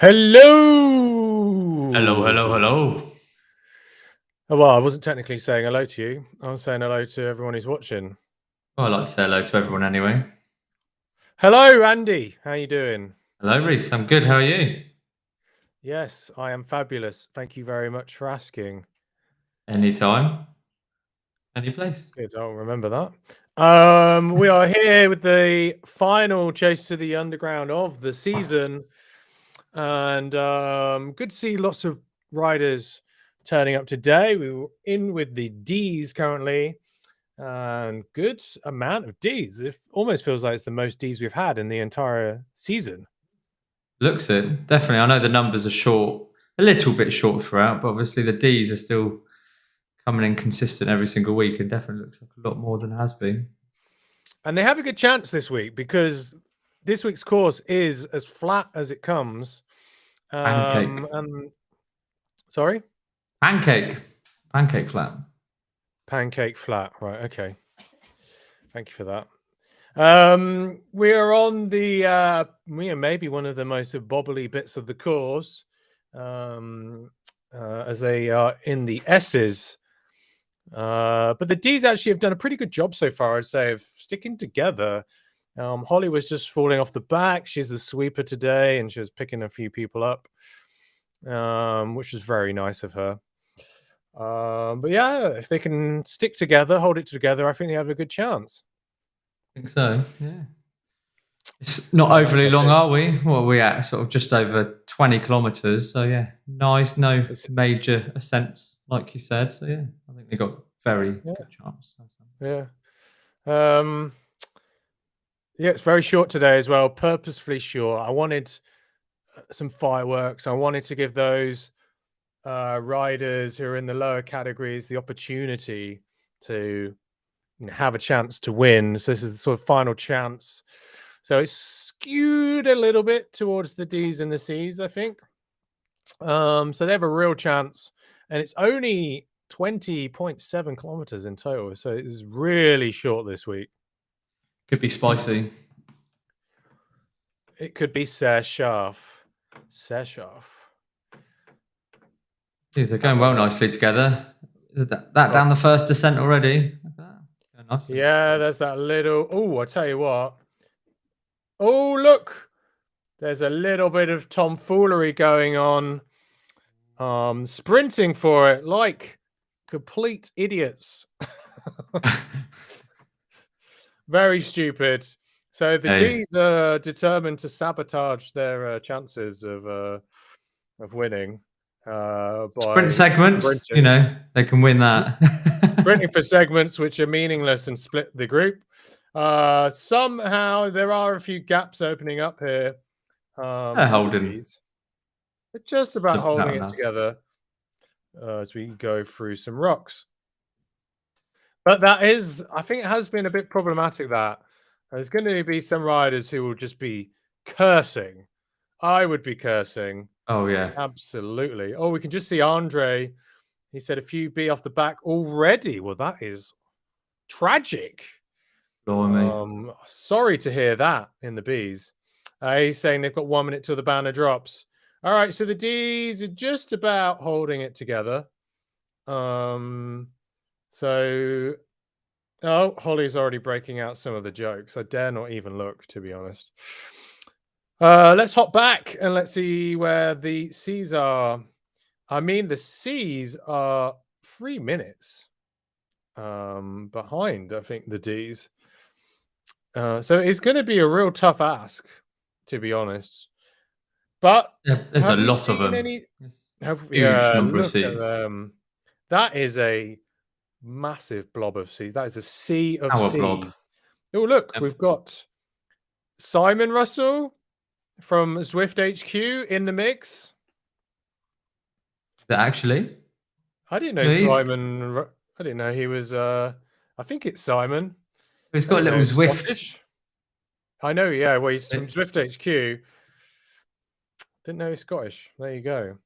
Hello, Hello. hello, hello. Well, I wasn't technically saying hello to you. I was saying hello to everyone who's watching. Well, I like to say hello to everyone anyway. Hello, Andy. How you doing? Hello, Reese. I'm good. How are you? Yes, I am fabulous. Thank you very much for asking. Anytime, any place. Good, I'll remember that. We are here with the final Chase to the Underground of the season, and good to see lots of riders turning up today. We were in with the D's currently. And good amount of Ds. It almost feels like it's the most Ds we've had in the entire season. Looks it. Definitely. I know the numbers are short, a little bit short throughout, but obviously the Ds are still coming in consistent every single week and definitely looks like a lot more than has been. And they have a good chance this week because this week's course is as flat as it comes. Pancake. And sorry? Pancake. Pancake flat. Pancake flat. Right. Okay. Thank you for that. We are on the maybe one of the most bobbly bits of the course, as they are in the S's. But the D's actually have done a pretty good job so far, I'd say, of sticking together. Holly was just falling off the back. She's the sweeper today, and she was picking a few people up, which was very nice of her. But yeah, if they can stick together, hold it together, I think they have a good chance. I think so. Yeah. It's not overly long, are we? What are we at? Sort of just over 20 kilometres. So, yeah, nice. No major ascents, like you said. So, yeah, I think they got very good chance. Yeah. Yeah, it's very short today as well, purposefully short. I wanted some fireworks. I wanted to give those riders who are in the lower categories the opportunity to have a chance to win. So this is the sort of final chance. So it's skewed a little bit towards the D's and the C's, I think. So they have a real chance, and it's only 20.7 kilometers in total. So it's really short this week. Could be spicy. It could be Sershaf. These are going well nicely together. Is that down the first descent already? Yeah, there's that little. Oh, I tell you what. Oh, look. There's a little bit of tomfoolery going on. Sprinting for it like complete idiots. Very stupid. So the D's are determined to sabotage their chances of winning. Sprint segments, sprinting. they can win that. Sprinting for segments which are meaningless and split the group. Somehow there are a few gaps opening up here. They're holding. They're just about holding it together as we go through some rocks. But that is, I think it has been a bit problematic that there's going to be some riders who will just be cursing. I would be cursing. Oh, yeah. Absolutely. Oh, we can just see Andre. He said a few B off the back already. Well, that is tragic. Sorry to hear that in the Bs. He's saying they've got 1 minute till the banner drops. All right, so the Ds are just about holding it together. So, oh, Holly's already breaking out some of the jokes. I dare not even look, to be honest. Let's hop back and let's see where the Cs are. I mean, the Cs are 3 minutes behind, I think, the Ds. So it's going to be a real tough ask, to be honest. But there's a lot of them. Huge number of Cs. That is a massive blob of Cs. That is a sea of Cs. Blob. Oh, look, we've got Simon Russell from Zwift HQ in the mix. Is that actually? I didn't know Simon. I didn't know he was. I think it's Simon. He's got a little Zwift. Scottish. I know, yeah. Well, he's from Zwift HQ. Didn't know he's Scottish. There you go.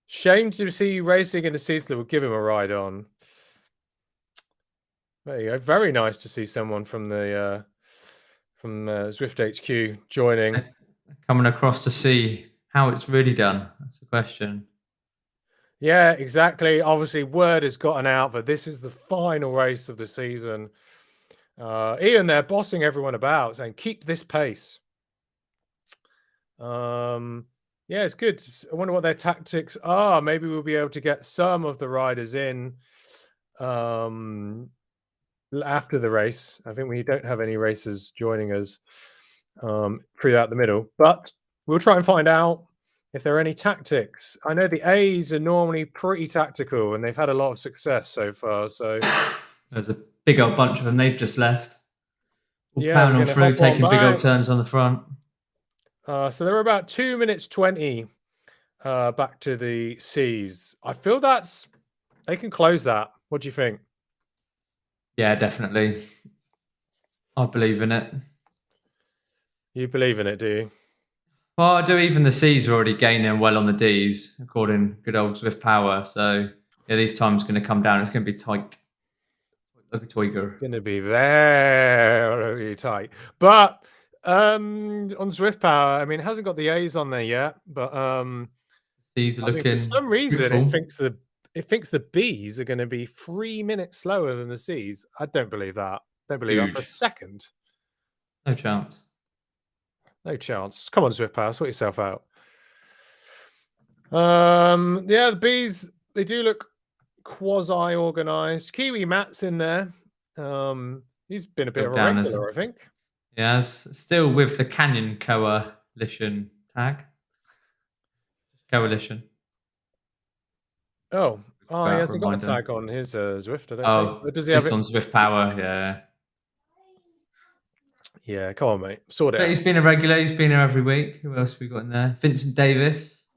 Shame to see you racing in the season that would give him a ride on. There you go. Very nice to see someone from the Zwift HQ joining. coming across to see how it's really done. That's the question. Yeah, exactly. Obviously, word has gotten out that this is the final race of the season. Ian, they're bossing everyone about, saying, keep this pace. Yeah, it's good. I wonder what their tactics are. Maybe we'll be able to get some of the riders in after the race. I think we don't have any racers joining us throughout the middle, but we'll try and find out if there are any tactics. I know the A's are normally pretty tactical and they've had a lot of success so far. So there's a big old bunch of them. They've just left. All yeah, plowing we're on going to through, hop on taking big old back. turns on the front. So they're about 2 minutes 20 back to the C's. I feel they can close that. What do you think? Yeah, definitely. I believe in it. You believe in it, do you? Well, I do. Even the C's are already gaining well on the D's, according to good old Swift Power. So yeah, these times going to come down. It's going to be tight. Like a Toiger. Going to be very tight. But on Swift Power, I mean, it hasn't got the A's on there yet, but C's are I mean, for looking some reason beautiful. it thinks the B's are going to be 3 minutes slower than the C's. I don't believe that. Don't believe that for a Huge. second. No chance. No chance. Come on, Swift Power, sort yourself out. Yeah, the B's, they do look quasi-organized. Kiwi Matt's in there. He's been a bit of a regular, I think. Yes, still with the Canyon Coalition tag. Coalition. Oh, he hasn't got a tag on his Zwift, I don't think. But does he have it on Swift Power? Yeah. Yeah, come on, mate. Sort it out. He's been a regular. He's been here every week. Who else have we got in there? Vincent Davis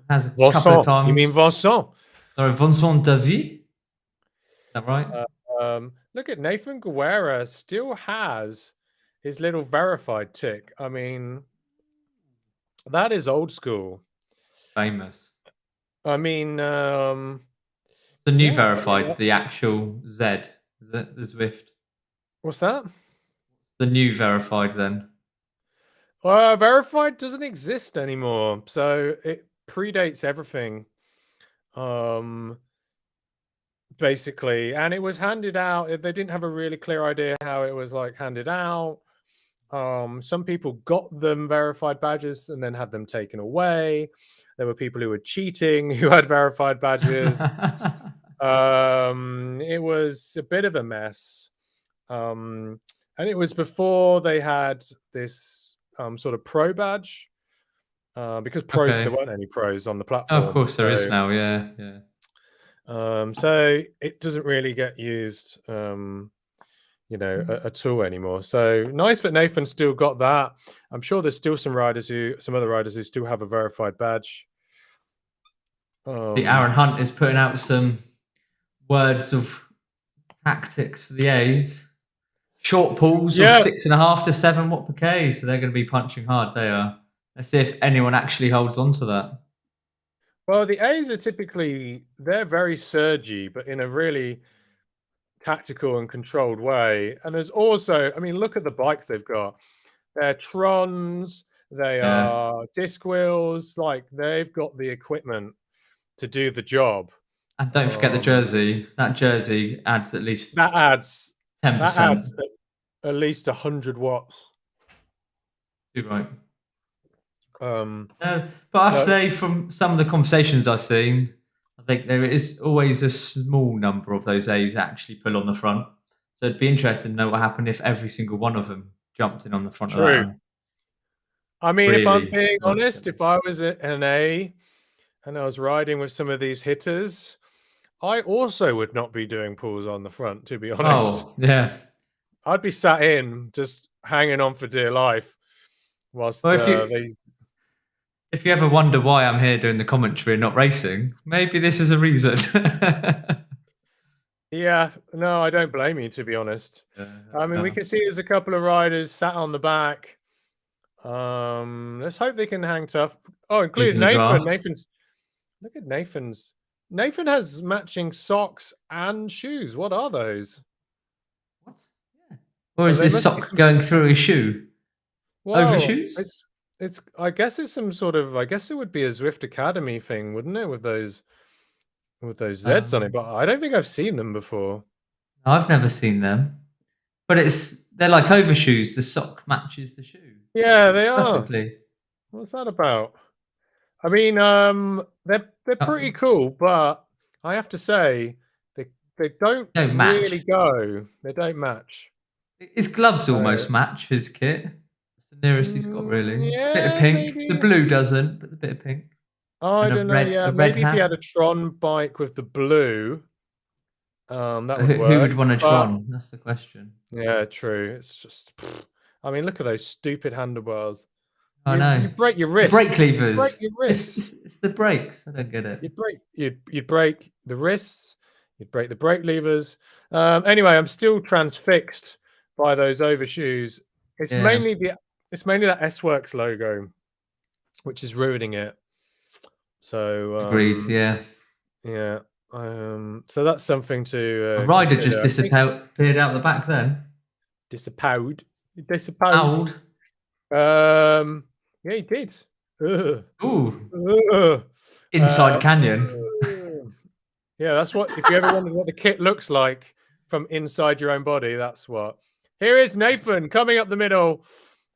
has a couple of times. You mean Vincent? Sorry, Vincent Davis. Is that right? Look at Nathan Guerra still has his little verified tick. I mean, that is old school. Famous. I mean, the new verified, the actual Z. Is it the Zwift? What's that? The new verified then. Verified doesn't exist anymore, so it predates everything. Basically, and it was handed out. They didn't have a really clear idea how it was like handed out. Some people got them verified badges and then had them taken away. There were people who were cheating who had verified badges. It was a bit of a mess. And it was before they had this sort of pro badge. Because pros, there weren't any pros on the platform. Of course there is now, yeah. So it doesn't really get used, at all anymore. So nice that Nathan still got that. I'm sure there's still some other riders who still have a verified badge. Aaron Hunt is putting out some words of tactics for the A's. Short pulls of 6.5 to 7 watt per K, so they're going to be punching hard. They are. Let's see if anyone actually holds on to that. Well, the A's are they're very surgy, but in a really tactical and controlled way. And there's also, I mean, look at the bikes they've got. They're Trons, they are disc wheels, like they've got the equipment to do the job. And don't forget the jersey. That jersey adds at least 10%. That adds at least 100 watts. You're right. But I have to say, from some of the conversations I've seen, I think there is always a small number of those A's that actually pull on the front. So it'd be interesting to know what happened if every single one of them jumped in on the front of that. I mean, if I'm being honest, if I was an A and I was riding with some of these hitters, I also would not be doing pulls on the front, to be honest. Oh, yeah. I'd be sat in, just hanging on for dear life. Whilst if you ever wonder why I'm here doing the commentary and not racing, maybe this is a reason. Yeah, no, I don't blame you, to be honest. I mean, we can see there's a couple of riders sat on the back. Let's hope they can hang tough. Oh, including Nathan. Look at Nathan's. Nathan has matching socks and shoes. What are those? What? Yeah. Or is this sock going through his shoe? Whoa, over shoes? I guess it's some sort of. I guess it would be a Zwift Academy thing, wouldn't it? With those Zs on it, but I don't think I've seen them before. I've never seen them, but they're like overshoes. The sock matches the shoe Yeah, they are. perfectly. What's that about? I mean, they're pretty Uh, cool, but I have to say they don't Don't really match. go. They don't match. His gloves almost match his kit. That's the nearest he's got, really. Bit of Yeah, pink. The maybe. blue doesn't, but the bit of pink. I And don't know. Yeah, a red maybe if he had hat. a Tron bike with the blue, that would Who work. would want a But Tron? That's the question. yeah, true. It's just, I mean, look at those stupid handlebars. I You know. break your The wrists. brake You break levers. your wrists. It's the brakes. I don't get it. You'd break the wrists. You'd break the brake levers. Anyway, I'm still transfixed by those overshoes. It's Yeah. mainly that S-Works logo, which is ruining it. So Agreed. Yeah. yeah. So that's something to A rider consider. just disappeared out the back then. Disappowered. Old. Yeah, he did. Ugh. Ooh. Ugh. Inside Canyon. Yeah, that's what. If you ever wondered what the kit looks like from inside your own body, that's what. Here is Nathan coming up the middle.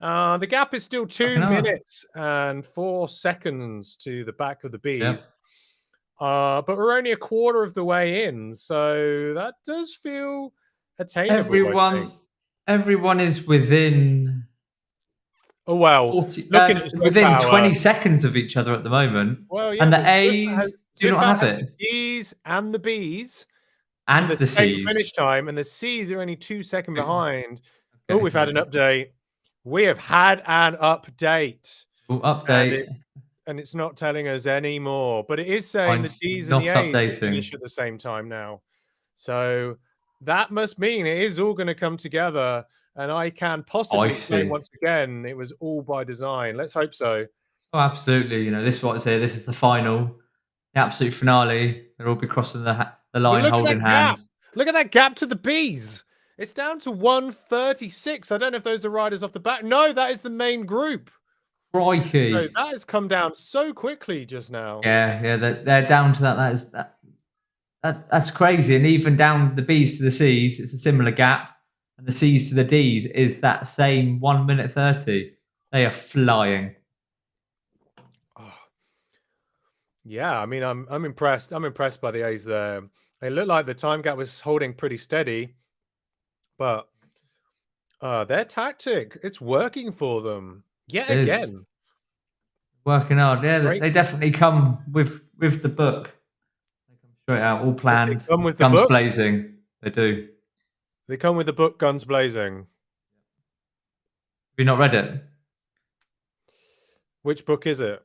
The gap is still 2 minutes and 4 seconds to the back of the bees. Yep. But we're only a quarter of the way in, so that does feel attainable. Everyone is within. Oh wow! 40, within 20 seconds of each other at the moment. Well, yeah, and the A's do not have it. The D's and the B's and the same C's finish time, and the C's are only 2 seconds behind. Okay. Oh, we've had an update. We have had an update. Update. And it's not telling us anymore, but it is saying the D's and the A's finish at the same time now. So that must mean it is all going to come together, and I can possibly say once again it was all by design. Let's hope so. Oh, absolutely. This is what's here. This is the final, the absolute finale. They'll all be crossing the line, holding hands. Look at that gap to the B's. It's down to 1:36. I don't know if those are riders off the back. No, that is the main group. Crikey. So that has come down so quickly just now. Yeah, they're down to that. That's crazy. And even down the B's to the C's, it's a similar gap. And the C's to the D's is that same 1 minute 30. They are flying. Oh. Yeah, I mean, I'm impressed. I'm impressed by the A's there. It looked like the time gap was holding pretty steady, but their tactic, it's working for them. Yet again. Working hard. Yeah, they definitely come with the book. They come straight out, all planned. They come with guns the book? blazing. They do. They come with the book, guns blazing. Have you not read it? Which book is it?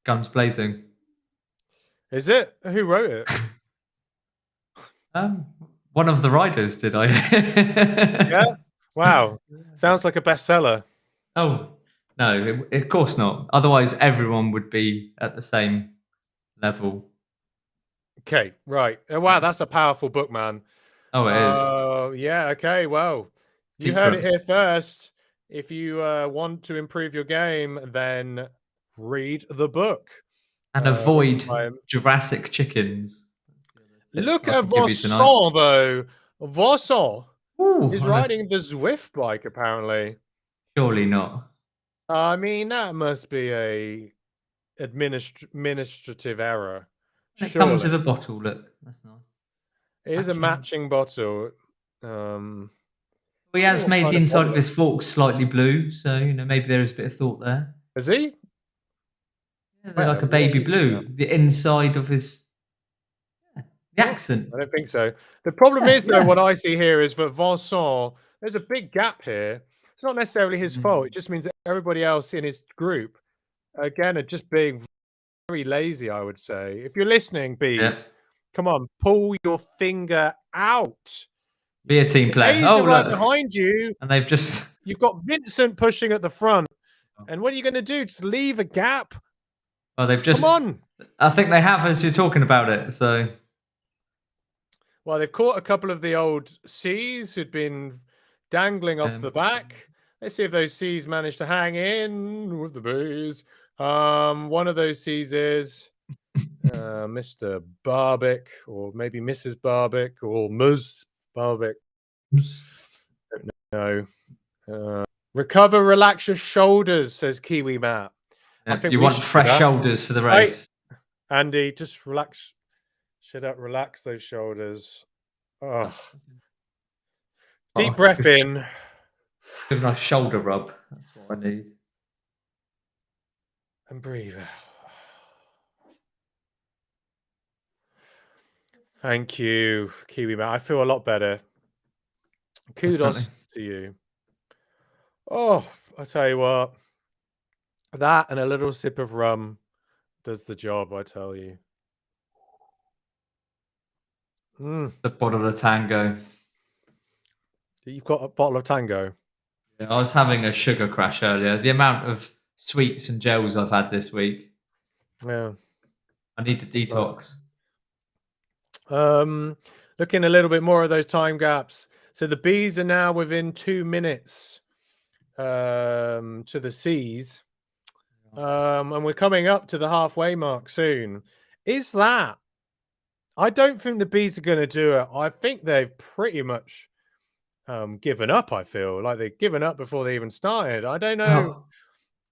Guns Blazing. Is it? Who wrote it? One of the writers, did I? Yeah? Wow. Sounds like a bestseller. Oh, no, of course not. Otherwise, everyone would be at the same level. Okay, right. Wow, that's a powerful book, man. Oh, it is. Yeah, okay, well, you heard it here first. If you want to improve your game, then read the book. And avoid Jurassic chickens. Look at Vincent, though. Vincent is riding the Zwift bike, apparently. Surely not. I mean, that must be a administrative error. It comes with a bottle, look. That's nice. It is a matching bottle. He has made the inside of his fork slightly blue, so maybe there is a bit of thought there. Is he? Yeah, they're like a baby blue. The inside of his the accent. I don't think so. The problem is, though, what I see here is that Vincent, there's a big gap here. It's not necessarily his fault. It just means that everybody else in his group, again, are just being very lazy, I would say. If you're listening, Bees, come on, pull your finger out. Be a team player. Oh, right behind you. And they've just... You've got Vincent pushing at the front. And what are you going to do? Just leave a gap? Well, they've just... Come on. I think they have as you're talking about it, so... Well, they've caught a couple of the old C's who'd been dangling off the back. Let's see if those C's manage to hang in with the B's. One of those C's is Mr. Barbic, or maybe Mrs. Barbic, or Ms. Barbic. Don't know. Recover, relax your shoulders, says Kiwi Matt. Yeah, I think you we want should do fresh that. shoulders for the race. Andy, just relax. Shut up, relax those shoulders. Oh. Deep breath in. Give a nice shoulder rub. That's what I need. And breathe out. Thank you, Kiwi Man. I feel a lot better. Kudos Definitely. to you. Oh, I tell you what. That and a little sip of rum does the job, I tell you. The bottle of Tango. You've got a bottle of Tango? Yeah, I was having a sugar crash earlier. The amount of sweets and gels I've had this week. Yeah. I need to detox. Looking a little bit more at those time gaps. So the B's are now within 2 minutes to the C's. And we're coming up to the halfway mark soon. Is that? I don't think the B's are going to do it. I think they've pretty much given up. I feel like they've given up before they even started. I don't know. Oh,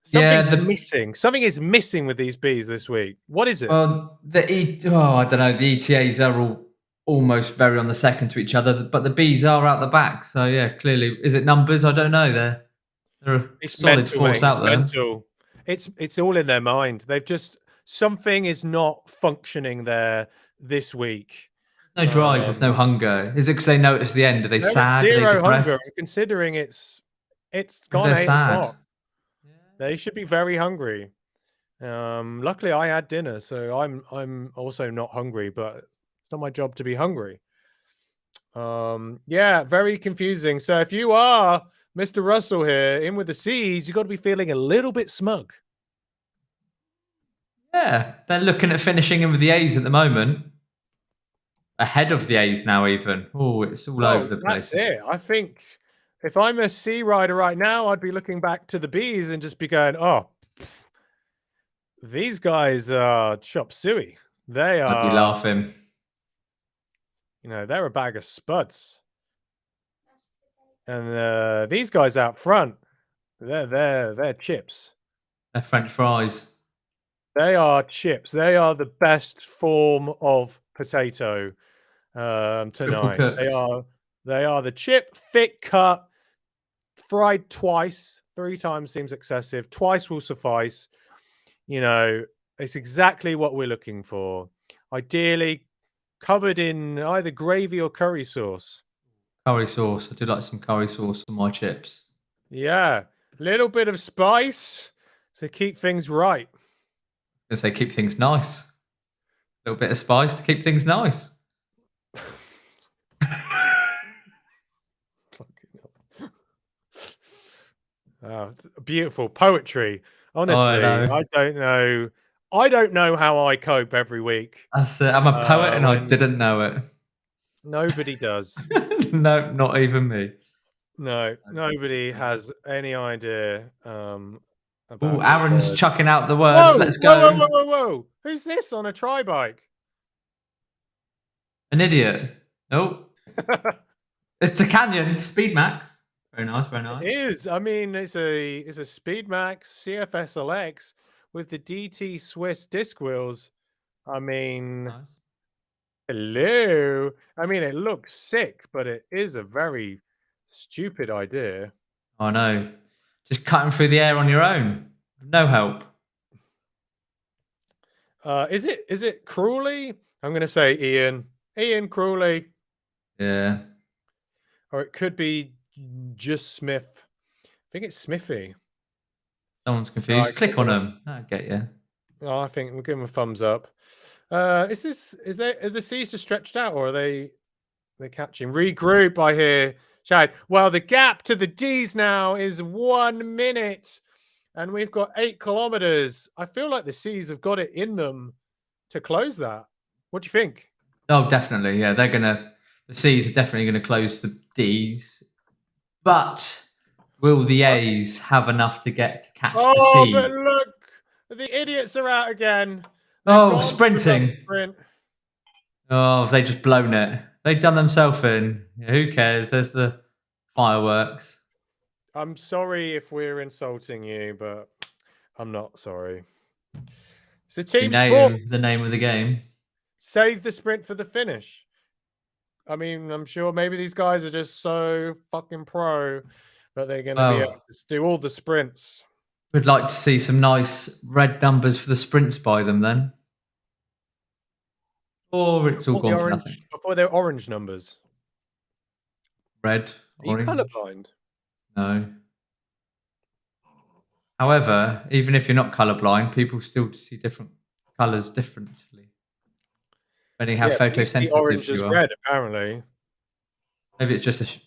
Something's missing. Something is missing with these B's this week. What is it? Well, I don't know. The ETAs are all almost very on the second to each other, but the B's are out the back. So yeah, clearly, is it numbers? I don't know. They're a solid force out there. Mental. It's all in their mind. They've just something is not functioning there this week. No drive. There's no hunger. Is it because they notice the end? Are they sad? Zero hunger. Considering it's gone 8 o'clock. Yeah. They should be very hungry. Luckily, I had dinner, so I'm also not hungry. But it's not my job to be hungry. Yeah, very confusing. So if you are Mr. Russell here, in with the C's, you've got to be feeling a little bit smug. Yeah, they're looking at finishing in with the A's at the moment. Ahead of the A's now, even. Oh, it's all over the place. That's it. I think if I'm a C rider right now, I'd be looking back to the B's and just be going, oh, these guys are chop suey. They are. I'd be laughing. You know, they're a bag of spuds. And these guys out front, they're chips. They're French fries. They are chips. They are the best form of potato tonight. They are the chip, thick cut, fried twice. 3 times seems excessive. Twice will suffice. You know, it's exactly what we're looking for. Ideally, covered in either gravy or curry sauce. Curry sauce. I do like some curry sauce on my chips. Yeah. Little bit of spice to keep things right. I was going to say, keep things nice. A little bit of spice to keep things nice. Oh, it's beautiful poetry. Honestly, I don't know how I cope every week. That's it. I'm a poet and I didn't know it. Nobody does. No, not even me. No, nobody has any idea. Oh, Aaron's chucking out the words. Whoa, let's go. Whoa. Who's this on a tri-bike? An idiot. Oh. It's a Canyon Speed Max. Very nice, very nice. It is. I mean, it's a Speed Max CFS LX with the DT Swiss disc wheels. I mean, nice. Hello. I mean, it looks sick, but it is a very stupid idea. I know. Just cutting through the air on your own. No help. Is it Crawley? I'm going to say Ian Crawley. Yeah. Or it could be just Smith. I think it's Smithy. Someone's confused. Click on them. I get you. Oh, I think we'll give them a thumbs up. Are the C's just stretched out, or are they're catching? Regroup, I hear. Chad. Well, the gap to the D's now is 1 minute, and we've got 8 kilometers. I feel like the C's have got it in them to close that. What do you think? Oh, definitely. Yeah, the C's are definitely gonna close the D's, but Will the A's have enough to get to catch the Oh, but C's? look, the idiots are out again. They've Oh, gone for another sprinting. sprint. Oh, have they just blown it? They've done themselves in. Yeah, who cares? There's the fireworks. I'm sorry if we're insulting you, but I'm not sorry. It's a team sport. The name of the game. Save the sprint for the finish. I mean, I'm sure maybe these guys are just so fucking pro that they're going to be able to do all the sprints. We'd like to see some nice red numbers for the sprints by them then. Or it's all gone for nothing. Before they're orange numbers. Red, orange. Are you colourblind? No. However, even if you're not colourblind, people still see different colours differently. Depending how photosensitive orange you is are. red, apparently. Maybe it's just a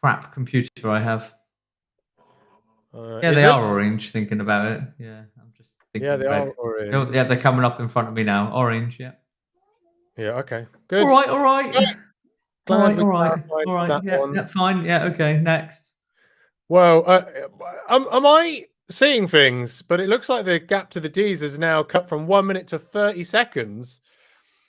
crap computer I have. Yeah, Is they it? are orange, thinking about it. Yeah, I'm just thinking Yeah, they red. are orange. Yeah, they're coming up in front of me now. Orange, yeah. Yeah, okay. Good. All right. All right. Yeah, fine. Yeah, okay, next. Well, am I seeing things? But it looks like the gap to the D's is now cut from 1 minute to 30 seconds.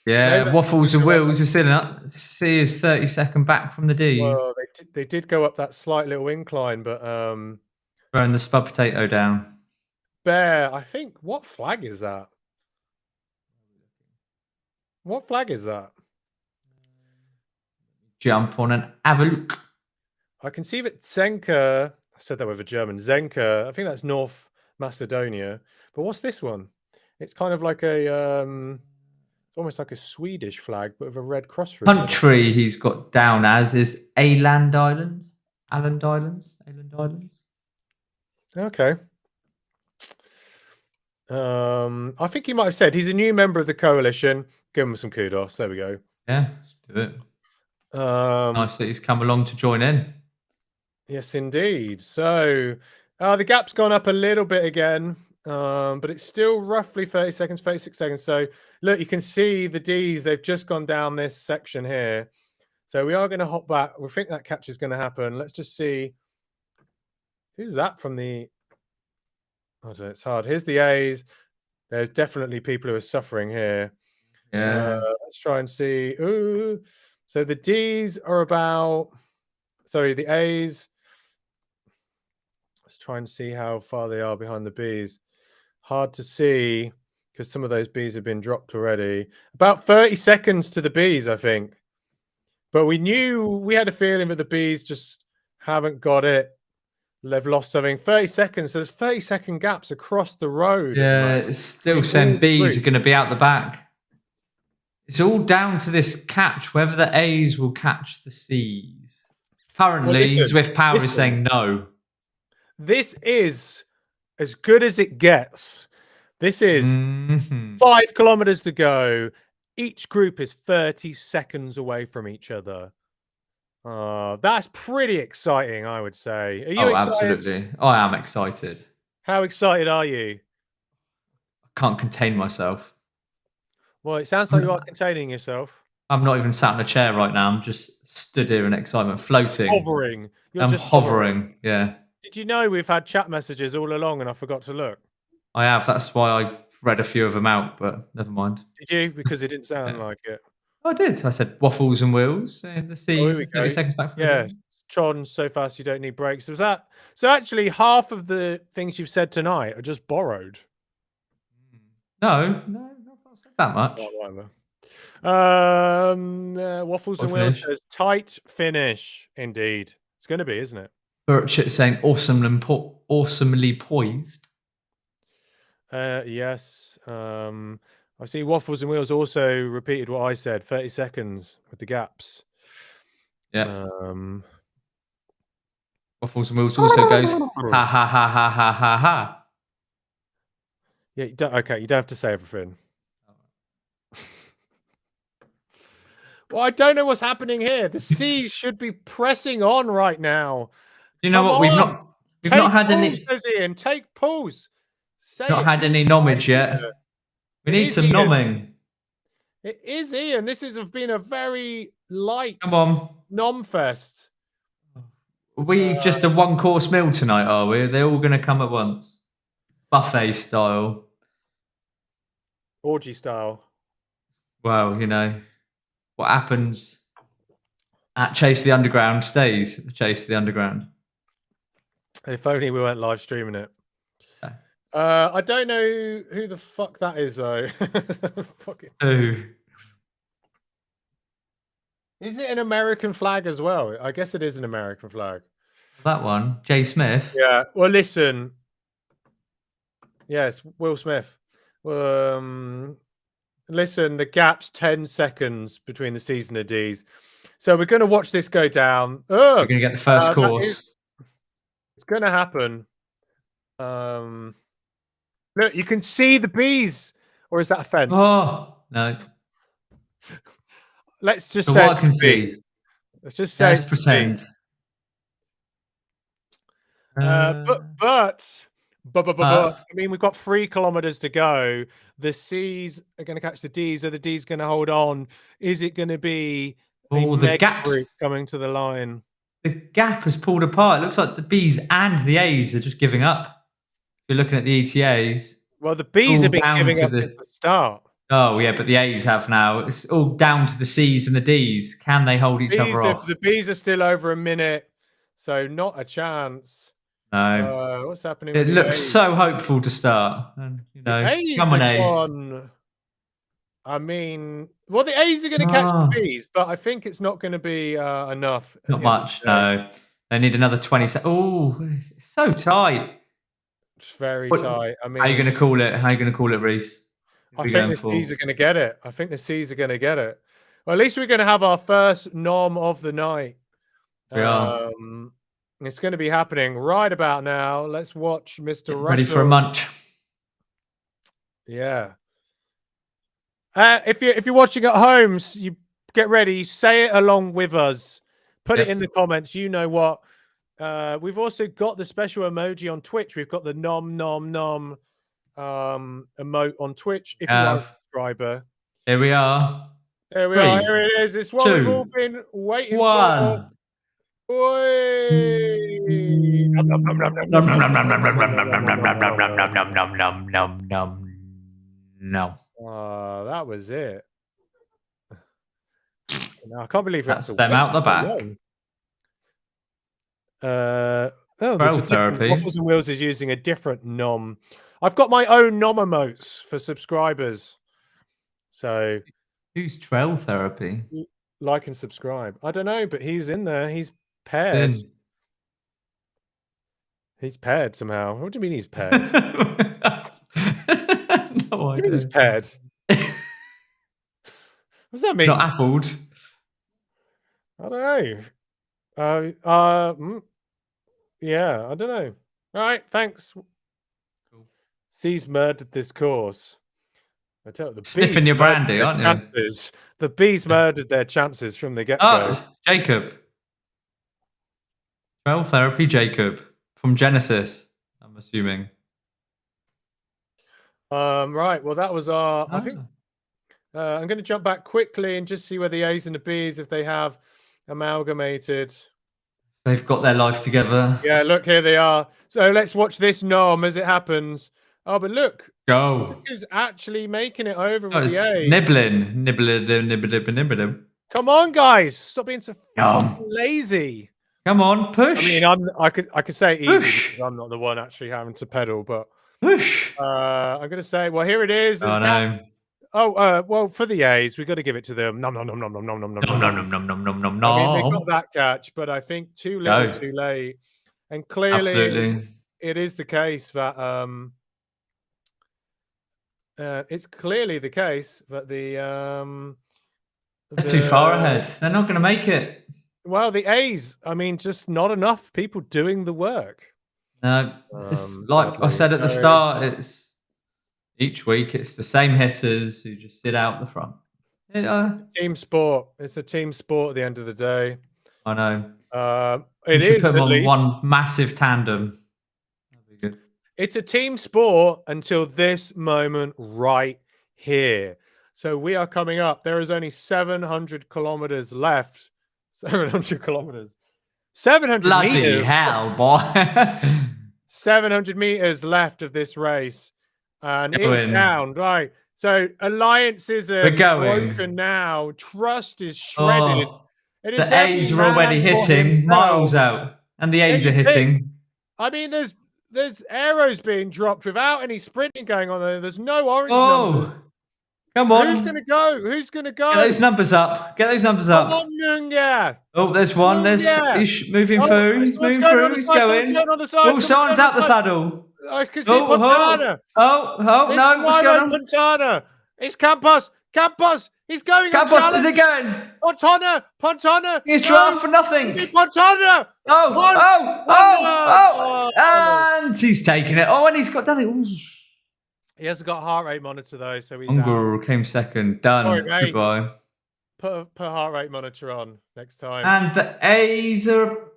Yeah, Waffles and Wheels are still up. C is 30-second back from the D's. Well, they did go up that slight little incline, but throwing the spud potato down. Bear, I think. What flag is that? What flag is that? Jump on and have a look. I can see that Zenka. I said that with a German. Zenka. I think that's North Macedonia. But what's this one? It's kind of like a. It's almost like a Swedish flag, but with a red cross through. Country he's got down as is Åland Islands. Åland Islands. Okay. I think he might have said he's a new member of the coalition. Give him some kudos. There we go. Yeah, let's do it. Nice that he's come along to join in. Yes, indeed. So the gap's gone up a little bit again, but it's still roughly 30 seconds, 36 seconds. So look, you can see the D's, they've just gone down this section here. So we are going to hop back. We think that catch is going to happen. Let's just see. Who's that from the... Oh, it's hard. Here's the A's. There's definitely people who are suffering here. Yeah. Let's try and see. Ooh. So the D's are about... Sorry, the A's... Let's try and see how far they are behind the B's. Hard to see because some of those B's have been dropped already. About 30 seconds to the B's, I think. But we had a feeling that the B's just haven't got it. They've lost something. 30 seconds. So there's 30-second gaps across the road. Yeah, it's still saying B's are going to be out the back. It's all down to this catch, whether the A's will catch the C's. Currently, Zwift Power is saying no. This is as good as it gets. This is 5 kilometers to go. Each group is 30 seconds away from each other. That's pretty exciting, I would say. Are you excited? Absolutely. I am excited. How excited are you? I can't contain myself. Well, it sounds like you are containing yourself. I'm not even sat in a chair right now. I'm just stood here in excitement, floating. Hovering. I'm just hovering. Yeah. Did you know we've had chat messages all along and I forgot to look? I have. That's why I read a few of them out, but never mind. Did you? Because it didn't sound like it. I did. I said Waffles and Wheels. The C's 30 seconds back from the B's. Tron so fast you don't need brakes. Was that so? Actually, half of the things you've said tonight are just borrowed. No, I've not said that much. Waffles and Wheels says tight finish. Indeed, it's going to be, isn't it? Burchett saying awesomely poised. Yes. I see Waffles and Wheels also repeated what I said. 30 seconds with the gaps. Yeah. Waffles and Wheels also goes ha ha ha ha ha ha ha. Yeah. You don't have to say everything. Well, I don't know what's happening here. The C's should be pressing on right now. You know what? We've not had any. Ian, take pause. Not had any nomage yet. We need some nomming. It is, Ian. This has been a very light nom fest. We just a one-course meal tonight, are we? They're all going to come at once, buffet style. Orgy style. Well, what happens at Chase the Underground stays at Chase the Underground. If only we weren't live streaming it. Yeah. I don't know who the fuck that is though. Who? Is it an American flag as well? I guess it is an American flag. That one, Jay Smith. Yeah. Well, listen. Yes, Will Smith. Listen, the gap's 10 seconds between the C's and the D's. So we're going to watch this go down. We're going to get the first course. It's going to happen. Look, you can see the bees. Or is that a fence? Oh, no. Let's just say what I can see. Let's just say Let's pretend. But I mean, we've got 3 kilometers to go. The C's are going to catch the D's. Are the D's going to hold on? Is it going to be the gap coming to the line? The gap has pulled apart. It looks like the B's and the A's are just giving up. If you're looking at the ETAs. Well, the B's have been giving up since the start. Oh, yeah, but the A's have now. It's all down to the C's and the D's. Can they hold each other off? The B's are still over a minute, so not a chance. No. What's happening? It looks so hopeful to start. And, come on, A's. I mean, well, the A's are going to catch the B's, but I think it's not going to be enough. Not much, no. They need another 20 seconds. Oh, it's so tight. It's very tight. I mean, how are you going to call it? How are you going to call it, Reese? I think the C's are going to get it. I think the C's are going to get it. Well, at least we're going to have our first nom of the night. We are. It's going to be happening right about now. Let's watch Mr. Russell. Ready for a munch. Yeah. If you're watching at home, you get ready. Say it along with us. Put it in the comments. You know what? We've also got the special emoji on Twitch. We've got the nom emote on Twitch. If you are a subscriber. Here we are. There we are. Here it is. It's what we've all been waiting for. No. That was it. No, I can't believe that's them out the back. Trail therapy. Waffles and Wheels is using a different nom. I've got my own nom emotes for subscribers. So who's Trail Therapy? Like and subscribe. I don't know, but he's in there. He's paired. He's paired somehow. What do you mean he's paired? What do you mean he's paired? What does that mean? Not appled. I don't know. Yeah, I don't know. All right, thanks. Cool. C's murdered this course. I tell you, the sniffing your brandy, aren't you? Chances. The B's murdered their chances from the get-go. Oh, Jacob. Trail Therapy Jacob from Genesis, I'm assuming. Right. Well, that was our. I think I'm going to jump back quickly and just see where the A's and the B's, if they have amalgamated. They've got their life together. Yeah, look, here they are. So let's watch this nom as it happens. Oh, but look. Go. Who's actually making it over with the A's? Nibbling. Come on, guys. Stop being so lazy. Come on, push. I mean, I could say it easy because I'm not the one actually having to pedal, but push. I'm going to say, well, here it is. Oh, no. Well, for the A's, we've got to give it to them. Nom. I mean, they got that catch, but I think too little, too late. And clearly, it is the case that it's clearly the case that they're too far ahead. They're not going to make it. Well, the A's, I mean, just not enough people doing the work. No, it's like I said at the start, it's each week it's the same hitters who just sit out the front. It's a team sport. It's a team sport at the end of the day. I know. It is put them on one massive tandem. That'd be good. It's a team sport until this moment right here. So we are coming up. There is only 700 kilometers left. 700 kilometers. 700 Bloody meters. hell, boy. 700 meters left of this race, and it's Going. down. Right. So alliances are We're going. broken now. Trust is shredded. Oh, It is the every A's are man already for hitting himself. miles out. And the A's are hitting. I mean, there's arrows being dropped without any sprinting going on there. There's no orange numbers. Come on. Who's going to go? Who's going to go? Get those numbers up. Get those numbers Come up. on, Nunga. Oh, there's one. He's moving through. He's moving through. He's going. Oh, someone's out the saddle. I can see Pontana. No, what's going on? Pontana. It's Campos. He's going. Campos, is it going? Pontana. He's draft for nothing. Pontana. And he's taking it. Oh, and he's got done it. Ooh. He hasn't got a heart rate monitor though, so he's out. Came second. Done. Sorry, goodbye. Put heart rate monitor on next time. And the A's are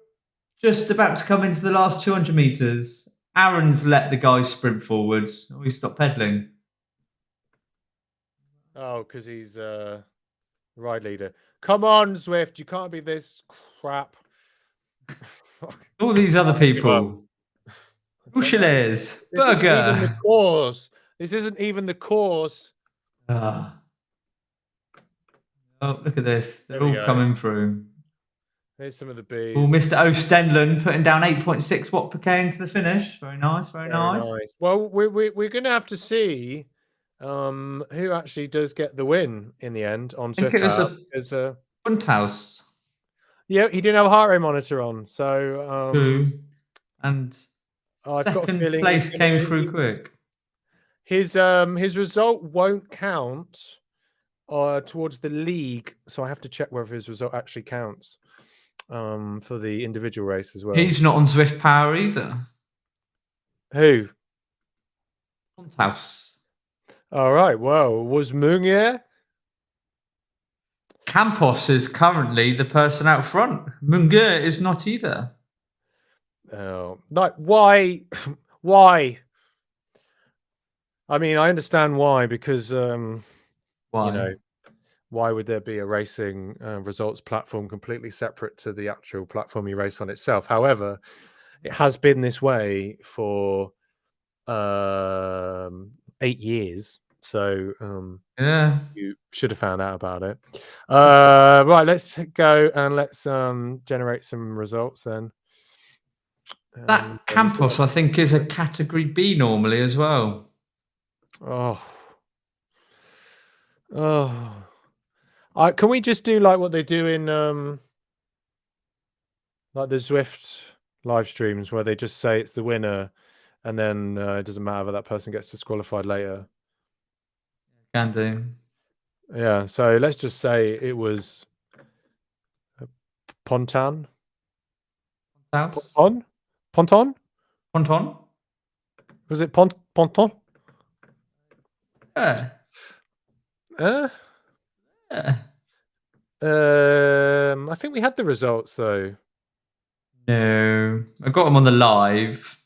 just about to come into the last 200 meters. Aaron's let the guy sprint forwards. Oh, he stopped pedaling. Oh, because he's ride leader. Come on, Zwift. You can't be this crap. All these other people. Bushelaires. Burger. This isn't even the course. Oh, look at this. They're all coming through. Here's some of the bees. Oh, Mr. O'Stenland putting down 8.6 watt per K into the finish. Very nice, very nice. Well, we're going to have to see who actually does get the win in the end on Swift. It's a Bunthouse. Yeah, he didn't have a heart rate monitor on, so and second got place came through quick. His result won't count towards the league, so I have to check whether his result actually counts for the individual race as well. He's not on Zwift Power either. Who? House. All right. Well, was Mungier? Campos is currently the person out front. Mungier is not either. Oh, like why? Why? I mean, I understand why, because why? You know, why would there be a racing results platform completely separate to the actual platform you race on itself? However, it has been this way for 8 years. So yeah, you should have found out about it. Right, let's go and let's generate some results then. That Campos, I think, is a category B normally as well. Oh. Can we just do like what they do in like the Zwift live streams where they just say it's the winner and then it doesn't matter that person gets disqualified later? Can do. Yeah, so let's just say it was Ponton. Ponton? Was it Ponton? Yeah. I think we had the results though. No, I got them on the live,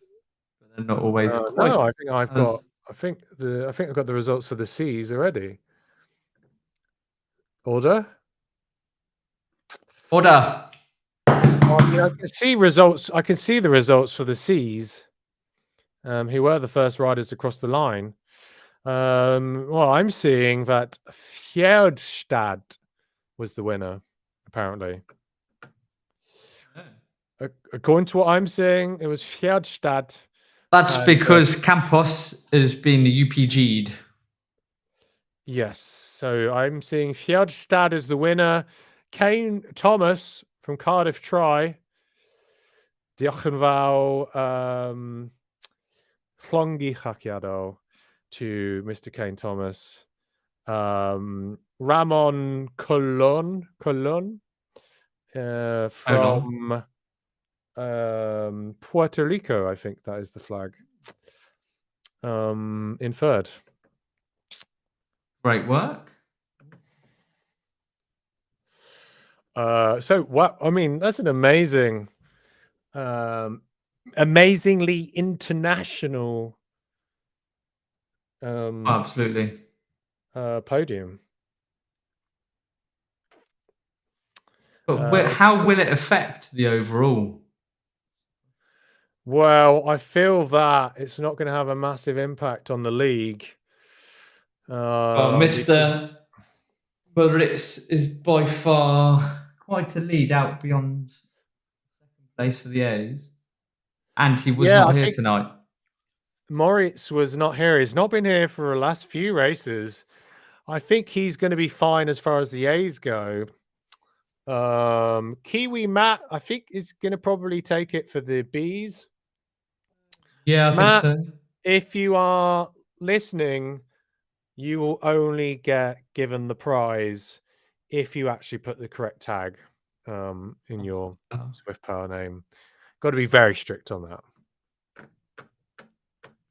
but they're not always quite. No, I think I've got. I think I've got the results for the C's already. Order. I can see results. I can see the results for the C's, who were the first riders across the line. Well, I'm seeing that Fjordstad was the winner, apparently. According to what I'm seeing, it was Fjordstad. That's because Campos has been UPG'd. Yes. So I'm seeing Fjordstad as the winner. Kane Thomas from Cardiff Try. Diochenval Flongi Hakiado to Mr. Kane Thomas. Ramon Colon from Puerto Rico, I think that is the flag. In third. Great work. So what? I mean, that's an amazing, amazingly international. Absolutely. Podium. But how will it affect the overall? Well, I feel that it's not going to have a massive impact on the league. Mr. Bullets is by far quite a lead out beyond second place for the A's. And he was not here tonight. Moritz was not here. He's not been here for the last few races. I think he's going to be fine as far as the A's go. Kiwi Matt, I think, is going to probably take it for the Bs. Yeah, I Matt, think so. If you are listening, you will only get given the prize if you actually put the correct tag in your Swift Power name. Got to be very strict on that.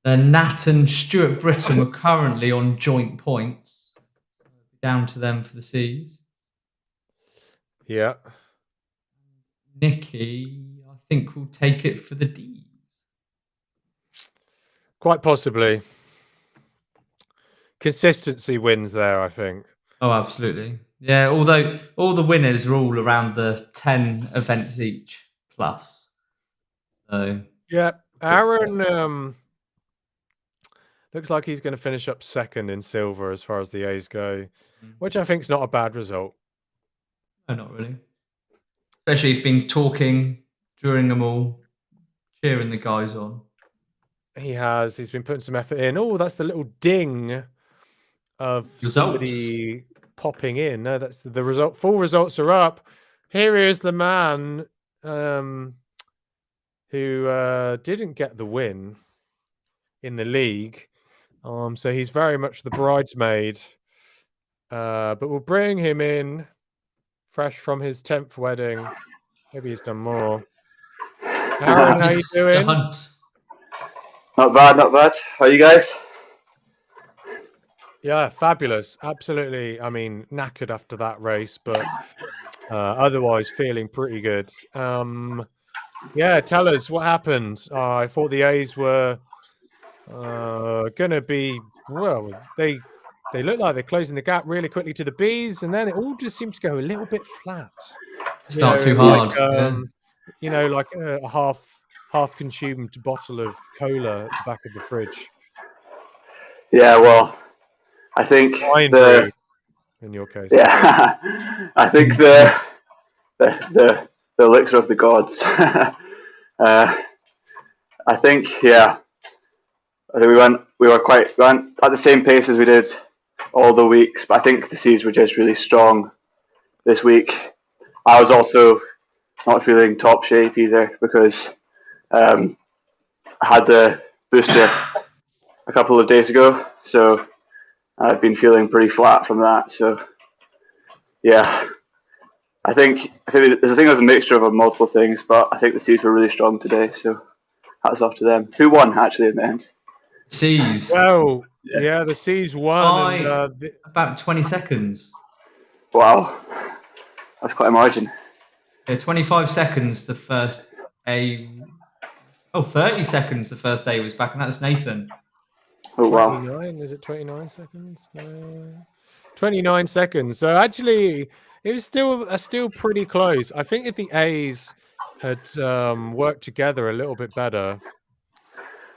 Nat and Stuart Britton were currently on joint points. Down to them for the C's. Yeah. Nicky, I think, will take it for the D's. Quite possibly. Consistency wins there, I think. Oh, absolutely. Yeah, although all the winners are all around the 10 events each plus. So yeah, Aaron looks like he's going to finish up second in silver as far as the A's go, which I think is not a bad result. No, not really. Especially he's been talking during them all, cheering the guys on. He has. He's been putting some effort in. Oh, that's the little ding of somebody popping in. No, that's the result. Full results are up. Here is the man who didn't get the win in the league. So he's very much the bridesmaid. But we'll bring him in fresh from his 10th wedding. Maybe he's done more. Aaron, how you doing? Not bad, not bad. How are you guys? Yeah, fabulous. Absolutely. I mean, knackered after that race, but otherwise feeling pretty good. Yeah, tell us what happened. I thought the A's were going to be, well, they look like they're closing the gap really quickly to the Bs, and then it all just seems to go a little bit flat. It's not too hard. You know, like a half-consumed bottle of cola at the back of the fridge. Yeah, well, I think in your case. Yeah, I think the elixir of the gods. I think we went at the same pace as we did all the weeks, but I think the C's were just really strong this week. I was also not feeling top shape either because I had the booster a couple of days ago, so I've been feeling pretty flat from that. So yeah, I think there's a mixture of multiple things, but I think the C's were really strong today. So hats off to them. Who won actually in the end? C's. Oh yeah, the C's won by about 20 seconds. Wow, that's quite a margin. Yeah, 25 seconds the first A. Oh, 30 seconds the first A was back, and that was Nathan. Oh, wow. 29? Is it 29 seconds? 29 seconds. So actually, it was still pretty close. I think if the A's had worked together a little bit better,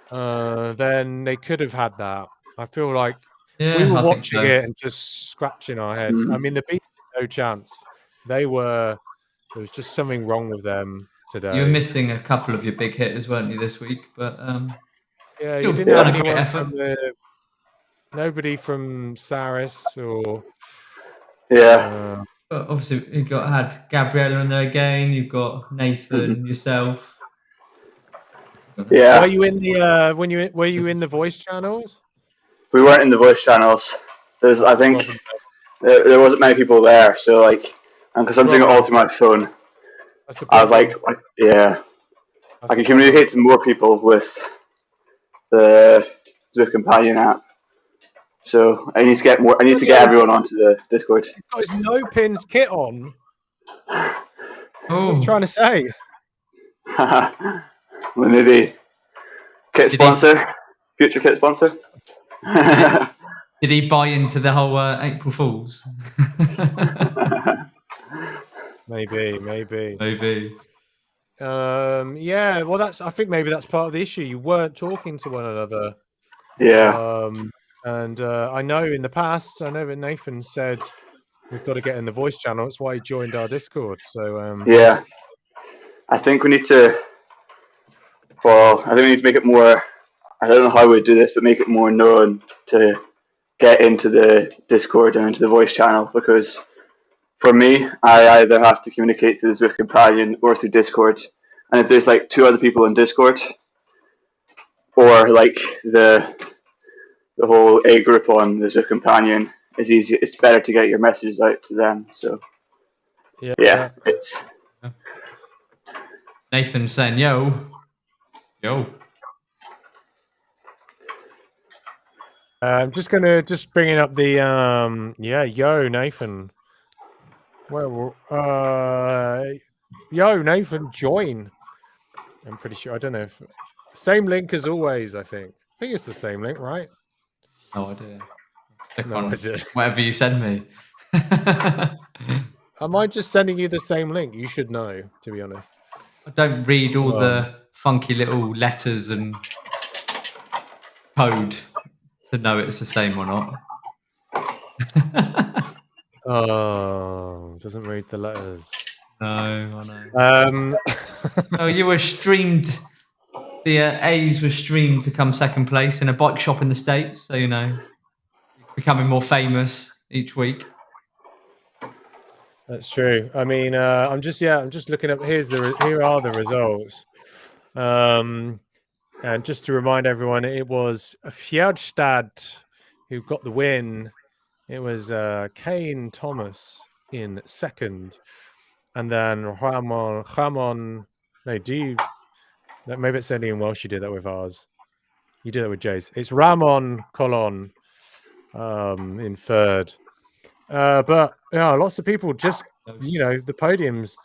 then they could have had that. I feel like we were watching it and just scratching our heads. I mean, the Bees had no chance. There was just something wrong with them today. You were missing a couple of your big hitters, weren't you, this week? But yeah, you didn't have anyone from nobody from Saris or yeah. But obviously, you had Gabriella in there again. You've got Nathan, yourself. Yeah. Were you in the were you in the voice channels? We weren't in the voice channels. I think there wasn't many people there. So like, and because I'm doing it all through my phone, I was like, yeah, I can communicate to more people with the Zwift Companion app. So I need to get everyone onto the Discord. He's got his no pins kit on. Oh. What are you trying to say? Well, maybe future kit sponsor. Did he buy into the whole April Fools? Maybe. Yeah, well, I think maybe that's part of the issue. You weren't talking to one another. Yeah. And I know in the past, I know that Nathan said we've got to get in the voice channel. That's why he joined our Discord. So Yeah. I think we need to. Well, I think we need to make it more. I don't know how we do this, but make it more known to get into the Discord and into the voice channel, because for me, I either have to communicate through the Zwift companion or through Discord. And if there's like 2 other people in Discord, or like the whole A group on the Zwift companion, is easy. It's better to get your messages out to them. So yeah. It's Nathan's saying, yo. I'm just bringing up the yo Nathan. Well, yo Nathan, join. I'm pretty sure. I don't know if same link as always. I think it's the same link, right? No idea. Click No on idea. whatever you send me. Am I just sending you the same link? You should know, to be honest. I don't read all the funky little letters and code to know it's the same or not. Oh, doesn't read the letters. No, I know. Oh, you were streamed. The A's were streamed to come second place in a bike shop in the States. So, you know, becoming more famous each week. That's true. I mean, I'm just looking up. Here are the results. And just to remind everyone, it was Fjordstad who got the win. It was Kane Thomas in second, and then Ramon. No, maybe it's only in Welsh you did that with ours. You did that with Jay's. It's Ramon Colon in third. But yeah, lots of people just, the podium's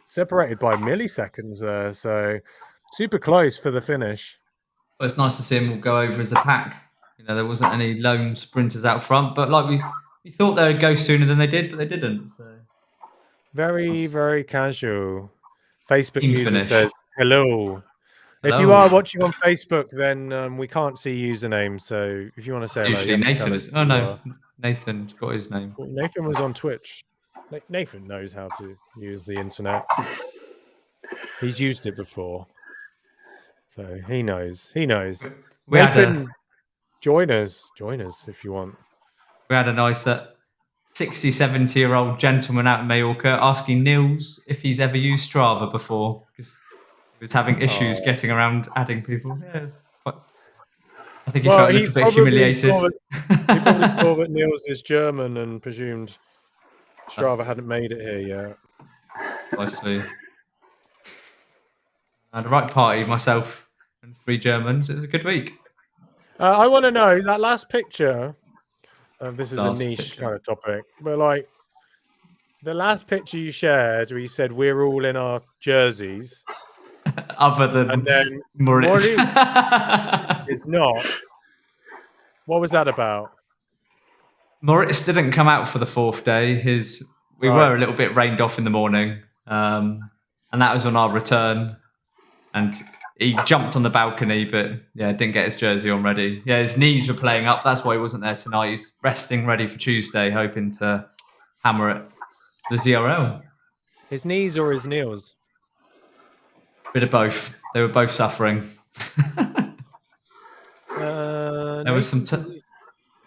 separated by milliseconds there, so super close for the finish. Well, it's nice to see them all go over as a pack. You know, there wasn't any lone sprinters out front, but like we thought they would go sooner than they did, but they didn't. So very, very casual. Facebook Team user finish. says hello. If you are watching on Facebook, then we can't see username. So if you want to say hello, usually Nathan is. Oh no, Nathan's got his name. Well, Nathan was on Twitch. Nathan knows how to use the internet. He's used it before, so he knows. Nathan, join us if you want. We had a nice 60, 70-year-old gentleman out in Mallorca asking Niels if he's ever used Strava before, because he was having issues getting around adding people. Yeah, I think he felt a little bit humiliated. He probably saw that Niels is German and presumed Strava hadn't made it here yet. Nicely. I had a right party, myself and 3 Germans. It was a good week. I want to know that last picture. This is a niche kind of topic, but like the last picture you shared where you said we're all in our jerseys. Other than and then Moritz is not. What was that about? Moritz didn't come out for the 4th day. We were a little bit rained off in the morning, and that was on our return. And he jumped on the balcony, but didn't get his jersey on ready. Yeah, his knees were playing up. That's why he wasn't there tonight. He's resting, ready for Tuesday, hoping to hammer it. The ZRL. His knees or his kneels? Bit of both. They were both suffering. There was some.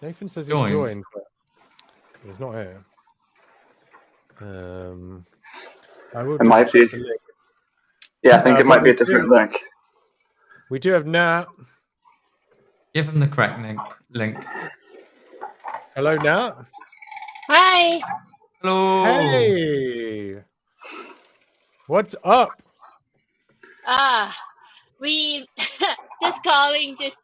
Nathan says he's joined, but he's not here. It might be. Yeah, I think it might be a different link. We do have Nat. Give him the correct link. Hello, Nat. Hi. Hello. Hey. What's up? We just calling just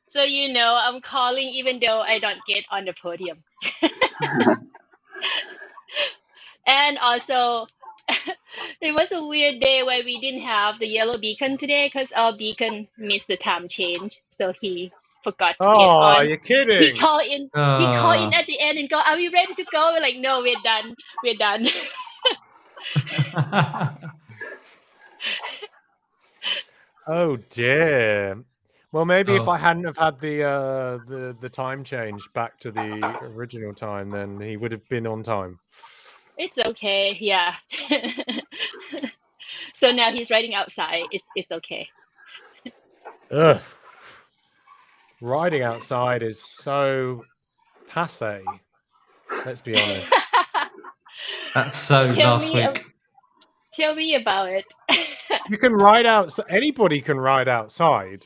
so you know, I'm calling even though I don't get on the podium. And also, it was a weird day where we didn't have the yellow beacon today because our beacon missed the time change. So he forgot to get on. Oh, you're kidding. He called in at the end and go, are we ready to go? We're like, no, we're done. Oh dear. Well, maybe if Oh. I hadn't have had the time change back to the original time, then he would have been on time. It's okay. Yeah. So now he's riding outside. It's okay. Ugh. Riding outside is so passe. Let's be honest. That's so last week. Tell me about it. You can ride outside. Anybody can ride outside.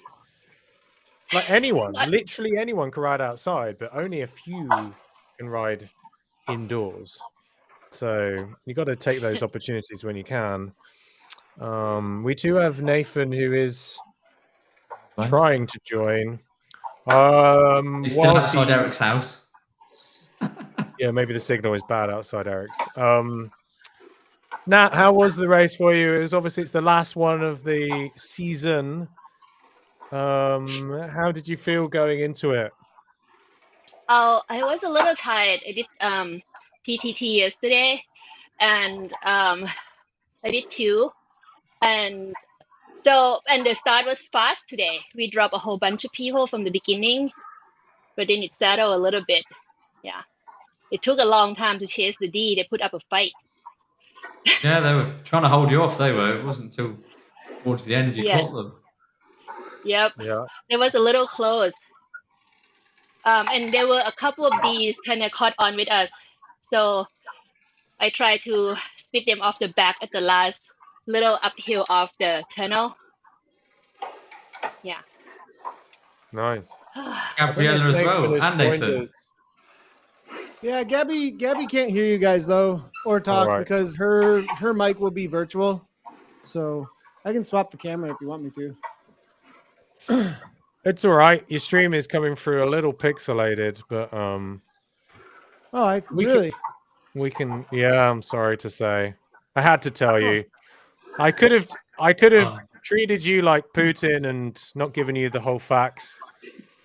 Like anyone, literally anyone can ride outside, but only a few can ride indoors. So you got to take those opportunities when you can. We do have Nathan who is trying to join. He's still outside Eric's house. Yeah, maybe the signal is bad outside Eric's. Nat, how was the race for you? It was obviously it's the last one of the season. How did you feel going into it? Oh, I was a little tired. I did TTT yesterday, and I did 2, and the start was fast today. We dropped a whole bunch of people from the beginning, but then it settled a little bit. Yeah, it took a long time to chase the D. They put up a fight. Yeah, they were trying to hold you off. They were. It wasn't until towards the end you caught them. Yep. Yeah. It was a little close. And there were a couple of these kind of caught on with us. So I tried to spit them off the back at the last little uphill of the tunnel. Yeah. Nice. Gabriella as well, and Nathan. Yeah, Gabby can't hear you guys though, or talk because her mic will be virtual. So I can swap the camera if you want me to. It's all right. Your stream is coming through a little pixelated, but we can. Yeah, I'm sorry to say. I had to tell you. I could have treated you like Putin and not given you the whole facts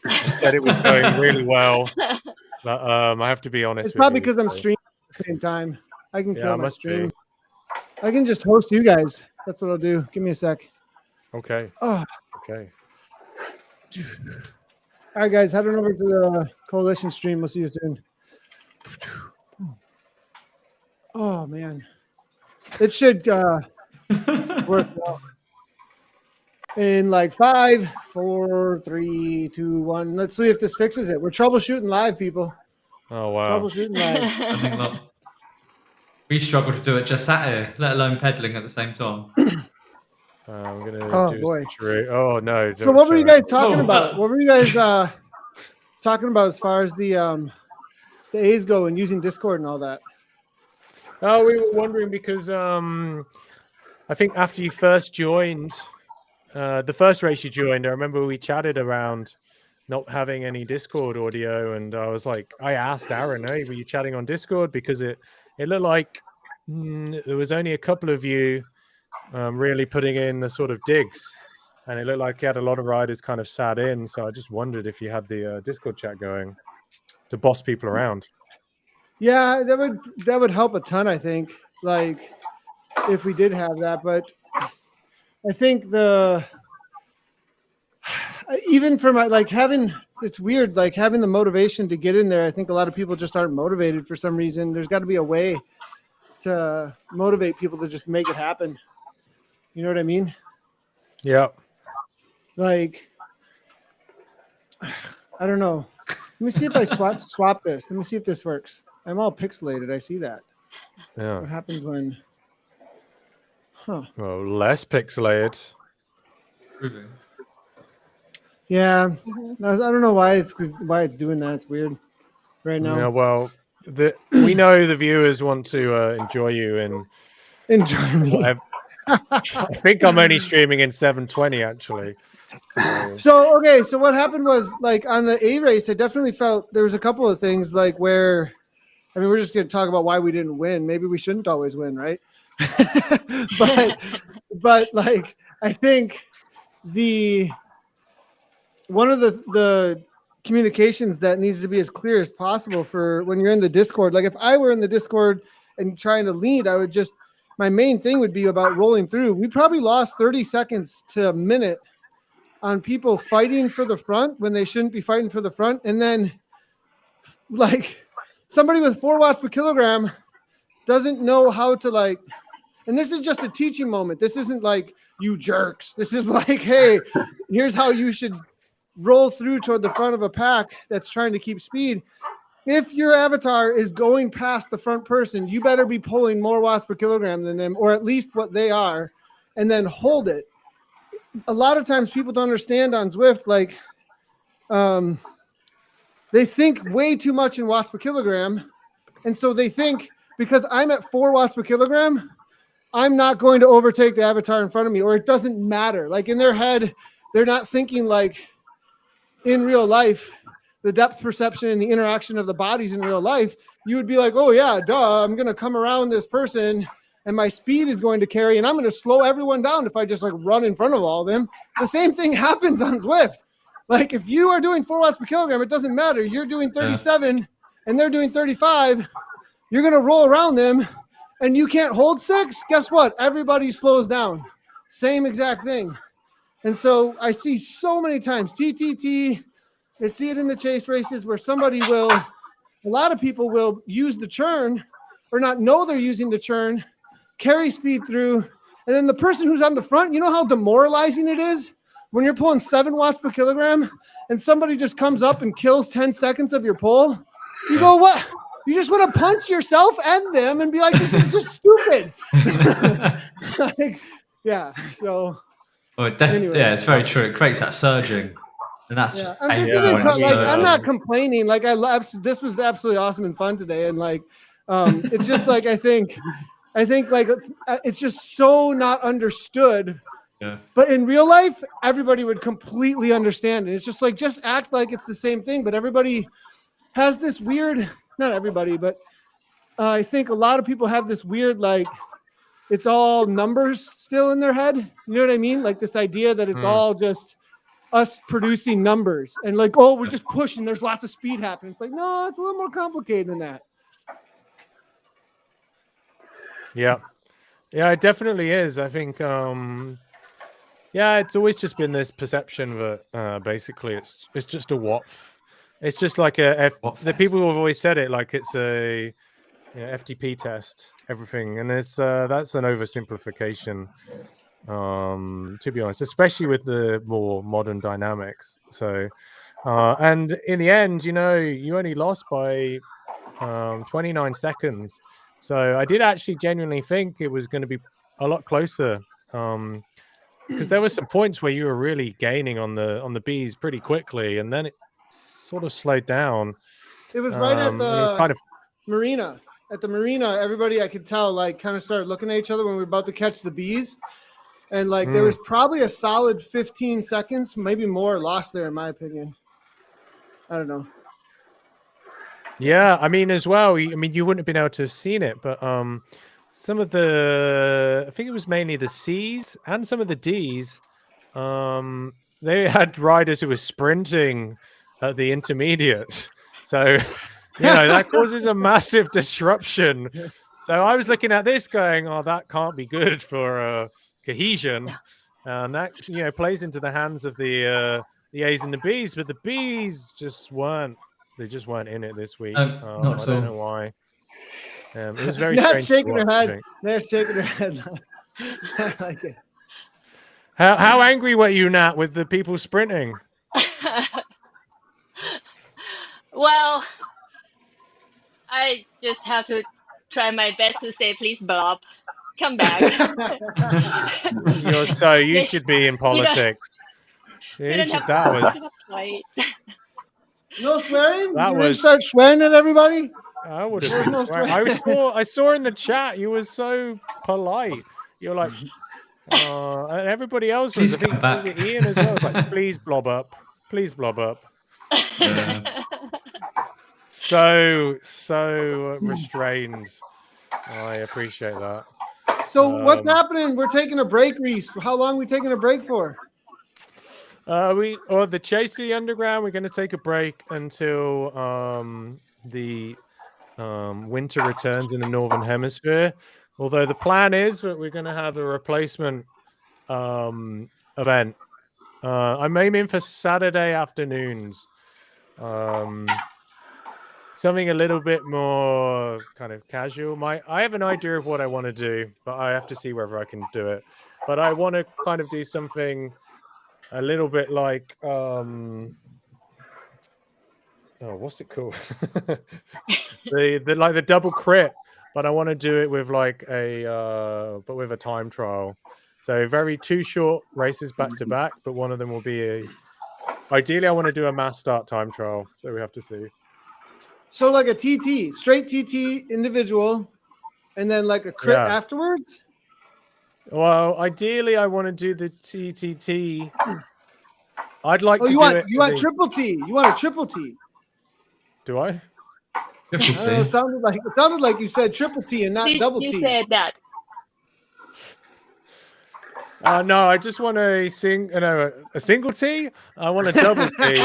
and said it was going really well. But I have to be honest. It's probably because I'm streaming at the same time. I can kill my stream. I can just host you guys. That's what I'll do. Give me a sec. Okay. Oh. Okay. All right, guys. Head on over to the coalition stream. We'll see you soon. Oh man, it should work well. In like 5, 4, 3, 2, 1. Let's see if this fixes it. We're troubleshooting live, people. Oh wow. Troubleshooting live. We struggle to do it just sat here, let alone pedaling at the same time. I'm gonna do boy. Oh no. So what were you guys talking about? What were you guys talking about as far as the A's go and using Discord and all that? Oh, we were wondering because I think after you first joined, the first race you joined, I remember we chatted around not having any Discord audio, and I asked Aaron, "Hey, were you chatting on Discord?" Because it looked like there was only a couple of you really putting in the sort of digs, and it looked like you had a lot of riders kind of sat in. So I just wondered if you had the Discord chat going to boss people around. Yeah, that would help a ton, I think, like if we did have that. But I think even for it's weird, like having the motivation to get in there. I think a lot of people just aren't motivated for some reason. There's got to be a way to motivate people to just make it happen. You know what I mean? Yeah. Like, I don't know. Let me see if I swap this. Let me see if this works. I'm all pixelated. I see that. Yeah. What happens when? Huh. Well, less pixelated. Really? Yeah. I don't know why it's doing that. It's weird right now. Yeah. Well, we know the viewers want to enjoy you and enjoy me. I think I'm only streaming in 720 actually. So what happened was, like, on the A race, I definitely felt there was a couple of things, like, where, I mean, we're just going to talk about why we didn't win. Maybe we shouldn't always win, right? but like, I think one of the communications that needs to be as clear as possible for when you're in the Discord. Like, if I were in the Discord and trying to lead, I would just my main thing would be about rolling through. We probably lost 30 seconds to a minute on people fighting for the front when they shouldn't be fighting for the front. And then like somebody with 4 watts per kilogram doesn't know how to like, and this is just a teaching moment. This isn't like, you jerks. This is like, hey, here's how you should roll through toward the front of a pack that's trying to keep speed. If your avatar is going past the front person, you better be pulling more watts per kilogram than them, or at least what they are, and then hold it. A lot of times people don't understand on Zwift, like they think way too much in watts per kilogram. And so they think because I'm at 4 watts per kilogram, I'm not going to overtake the avatar in front of me, or it doesn't matter. Like in their head, they're not thinking like in real life, the depth perception and the interaction of the bodies in real life, you would be like, oh yeah, duh, I'm going to come around this person and my speed is going to carry and I'm going to slow everyone down if I just like run in front of all of them. The same thing happens on Zwift. Like if you are doing 4 watts per kilogram, it doesn't matter. You're doing 37 and they're doing 35. You're going to roll around them and you can't hold 6. Guess what? Everybody slows down. Same exact thing. And so I see so many times TTT, I see it in the chase races where somebody will, a lot of people will use the churn or not know they're using the churn, carry speed through. And then the person who's on the front, you know how demoralizing it is when you're pulling 7 watts per kilogram and somebody just comes up and kills 10 seconds of your pull? You go, what? You just want to punch yourself and them and be like, this is just stupid. Like, yeah. So. Well, anyway. Yeah, it's very true. It creates that surging. And that's just I'm not complaining. Like this was absolutely awesome and fun today. And like, it's just like, I think like it's just so not understood. Yeah. But in real life, everybody would completely understand it. It's just like, just act like it's the same thing. But everybody has this weird, not everybody, but I think a lot of people have this weird, like, it's all numbers still in their head. You know what I mean? Like this idea that it's all just us producing numbers and like, oh, we're just pushing. There's lots of speed happening. It's like, no, it's a little more complicated than that. Yeah. Yeah, it definitely is. I think, yeah, it's always just been this perception that basically it's just a WOF. It's just like the people who have always said it, like it's a FTP test, everything. And it's that's an oversimplification, to be honest, especially with the more modern dynamics. So, and in the end, you only lost by 29 seconds. So I did actually genuinely think it was going to be a lot closer, because there were some points where you were really gaining on the bees pretty quickly, and then it sort of slowed down. It was right at the kind of marina. At the marina, everybody I could tell like kind of started looking at each other when we were about to catch the bees. And like there was probably a solid 15 seconds, maybe more, lost there in my opinion. I don't know. Yeah, I mean, as well, you wouldn't have been able to have seen it, but some of I think it was mainly the C's and some of the D's, they had riders who were sprinting at the intermediates. So, that causes a massive disruption. So I was looking at this going, oh, that can't be good for cohesion. And that, plays into the hands of the A's and the B's, but the B's just weren't. They just weren't in it this week. I don't know why. It was very strange. Shaking her head. They're shaking her head. I like it. How angry were you, Nat, with the people sprinting? Well, I just have to try my best to say, please, Bob, come back. You should be in politics. No swearing? You didn't start swearing at everybody? I would have been swearing. I saw in the chat you were so polite. You're like, and everybody else was. I think was it Ian as well? Was like, please blob up. Please blob up. So restrained. I appreciate that. So what's happening? We're taking a break, Reese. How long are we taking a break for? The Chase the Underground, we're going to take a break until the winter returns in the Northern Hemisphere. Although the plan is that we're going to have a replacement event. I'm aiming for Saturday afternoons. Something a little bit more kind of casual. I have an idea of what I want to do, but I have to see whether I can do it. But I want to kind of do something a little bit like what's it called? the like the double crit, but I want to do it with like but with a time trial. So very 2 short races back to back, but one of them will be ideally I want to do a mass start time trial. So we have to see. So like a TT, straight TT individual, and then like a crit afterwards? Well, ideally I want to do the TTT. I'd like to you want triple T. You want a triple T. Do I? Triple T. It sounded like you said triple T and not double T. You said that. No, I just want a single T. I want a double T.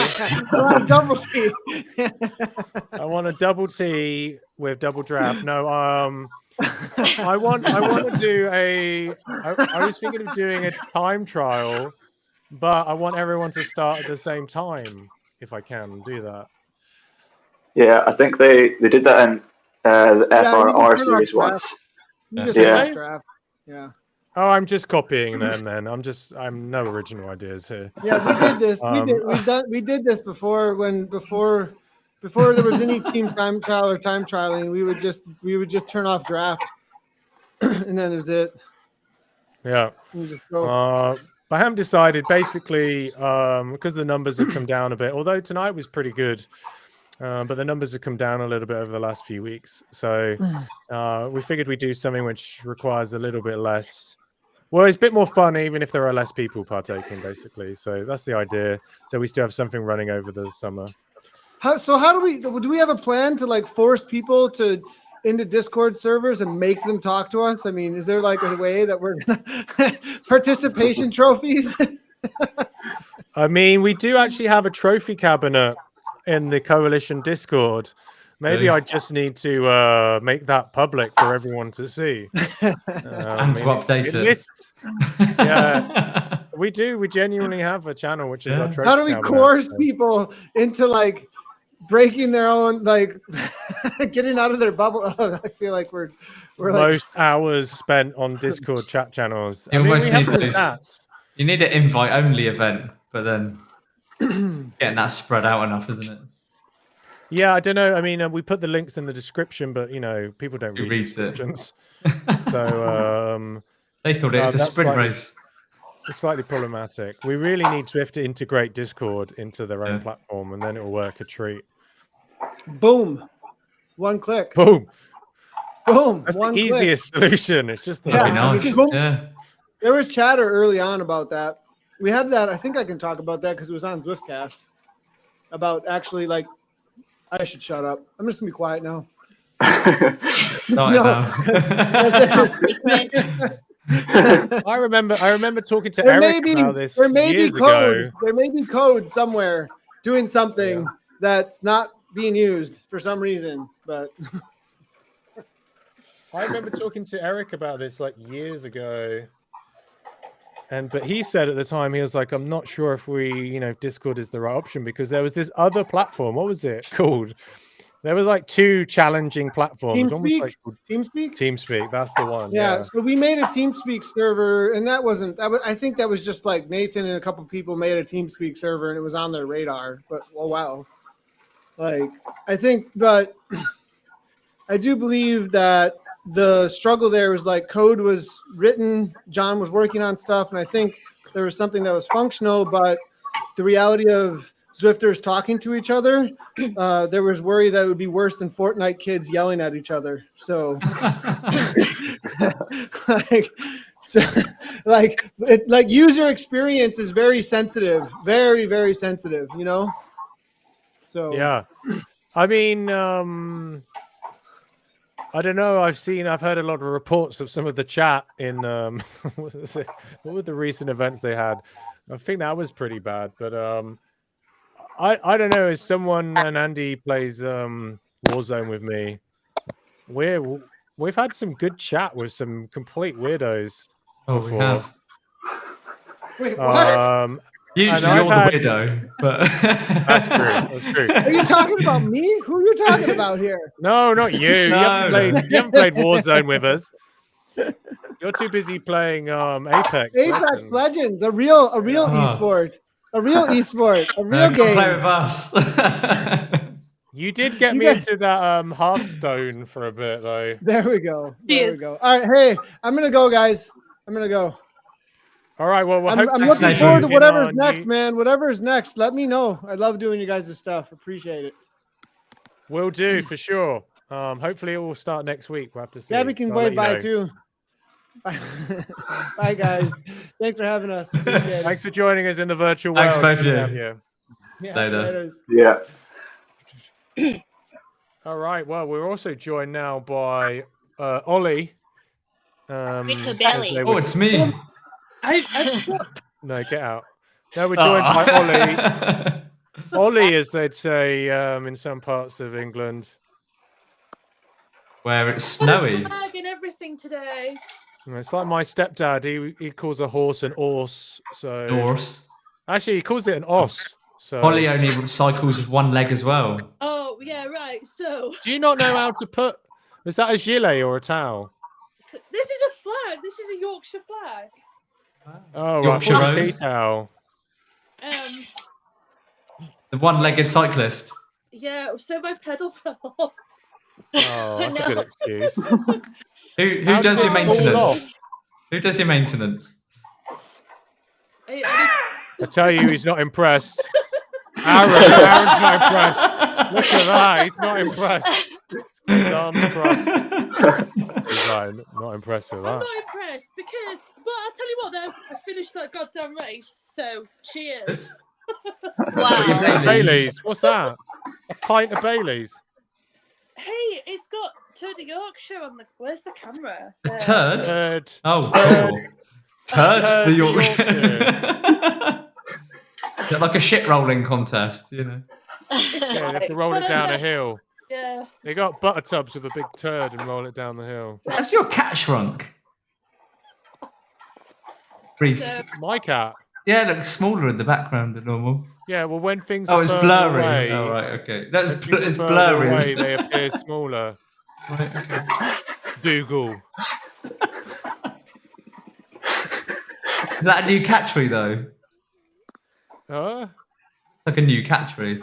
A double T. I want a double T with double draft. No, I want to do I was thinking of doing a time trial, but I want everyone to start at the same time if I can do that. Yeah, I think they did that in the FRR series once. Draft. Yeah. Oh, I'm just copying them then. I'm no original ideas here. Yeah, we did this. We did this before before there was any team time trial or time trialing. We would just turn off draft, and then it was it. Yeah. Just go. I haven't decided basically because the numbers have come down a bit. Although tonight was pretty good, but the numbers have come down a little bit over the last few weeks. So we figured we'd do something which requires a little bit less. Well, it's a bit more fun, even if there are less people partaking, basically. So that's the idea. So we still have something running over the summer. How do we have a plan to like force people into Discord servers and make them talk to us? I mean, is there like a way that we're gonna participation trophies? I mean, we do actually have a trophy cabinet in the coalition Discord. Maybe I just need to make that public for everyone to see. And to update it. Yeah, we do. We genuinely have a channel, which is our trophy How do we cabinet. coerce people into like breaking their own, like getting out of their bubble? Oh, I feel like we're most hours spent on Discord chat channels. You need an invite-only event, but then getting that spread out enough, isn't it? Yeah, I don't know. I mean, we put the links in the description, but people don't read descriptions. So they thought it was a sprint race. It's slightly problematic. We really need Zwift to integrate Discord into their own platform, and then it will work a treat. Boom, one click. Boom. That's the easiest solution. It's just nice. There was chatter early on about that. We had that. I think I can talk about that because it was on Zwiftcast about actually like. I should shut up. I'm just gonna be quiet now. I remember talking to Eric about this years ago. There may be code somewhere doing something that's not being used for some reason, but I remember talking to Eric about this like years ago. But he said at the time, he was like, I'm not sure if if Discord is the right option because there was this other platform. What was it called? There was like 2 challenging platforms. TeamSpeak? TeamSpeak, that's the one. Yeah, so we made a TeamSpeak server, and I think that was just like Nathan and a couple people made a TeamSpeak server, and it was on their radar. But I think, but I do believe that the struggle there was like code was written, John was working on stuff, and I think there was something that was functional, but the reality of Zwifters talking to each other, there was worry that it would be worse than Fortnite kids yelling at each other. So, user experience is very sensitive, very, very sensitive, So yeah, I mean, I don't know. I've heard a lot of reports of some of the chat in what were the recent events they had? I think that was pretty bad, but I don't know. As someone and Andy plays Warzone with me, We've had some good chat with some complete weirdos. Oh, we before. have. Wait, what? Usually and you're the I've weirdo, but That's true. That's true. Are you talking about me? Who are you talking about here? No, not you. No, You haven't played Warzone with us. You're too busy playing Apex. Apex Legends, a real Oh. esport, a real esport, a real come game. play with us. You did get You me guys- into that Hearthstone for a bit, though. There we go. There we Cheers. go. All right, hey, I'm gonna go, guys. I'm gonna go. All right. Well, I'm hope to looking see forward to you whatever's on next, you- man. Whatever's next, let me know. I love doing you guys' stuff. Appreciate it. Will do for sure. Hopefully it will start next week. We'll have to see. Gabby can I'll wave let you bye know. too. Bye. Bye, guys. Thanks for having us. Appreciate it. Thanks for joining us in the virtual Thanks, world. both of Good to you. have you. Yeah, Later. laters. Yeah. All right. Well, we're also joined now by Ollie. With her as belly. they Oh, would- it's me. No, get out. No, we're joined by Ollie. Ollie, as they'd say in some parts of England. Where it's snowy. Bag and everything today. It's like my stepdad. He calls a horse an horse. So Horse. actually, he calls it an os. So Holly only cycles with one leg as well. Oh yeah, right. So do you not know how to put? Is that a gilet or a towel? this is a flag. This is a Yorkshire flag. Oh, Yorkshire right. Rose. Tea towel. Um, The one-legged cyclist. yeah. So my pedal fell off. Oh, that's a good No. excuse. Who How does did your it fall maintenance? off? Who does your maintenance? I tell you, he's not impressed. Aaron's not impressed. Look at that. He's not impressed. He's unimpressed. He's like, not impressed with I'm that. not impressed because, but I'll tell you what though, I finished that goddamn race. So cheers. Got your Wow. Baileys. Baileys. What's that? A pint of Baileys. Hey, it's got Turd of Yorkshire on the. Where's the camera? A There. turd? Third. Oh, Turd. cool. Turd Turd the the Yorkshire. Is it like a shit rolling contest, you know? Yeah, they have to roll it down a hill. Yeah. They got butter tubs with a big turd and roll it down the hill. Has your cat shrunk? Reese. So, My cat. Yeah, it looks smaller in the background than normal. Yeah, well, when things Oh, are it's further blurry. away, Oh, right, okay. when That's things are it's further blurry. away, they appear smaller. Right, okay. Dougal. Is that a new catchphrase though? Huh? It's like a new catchphrase.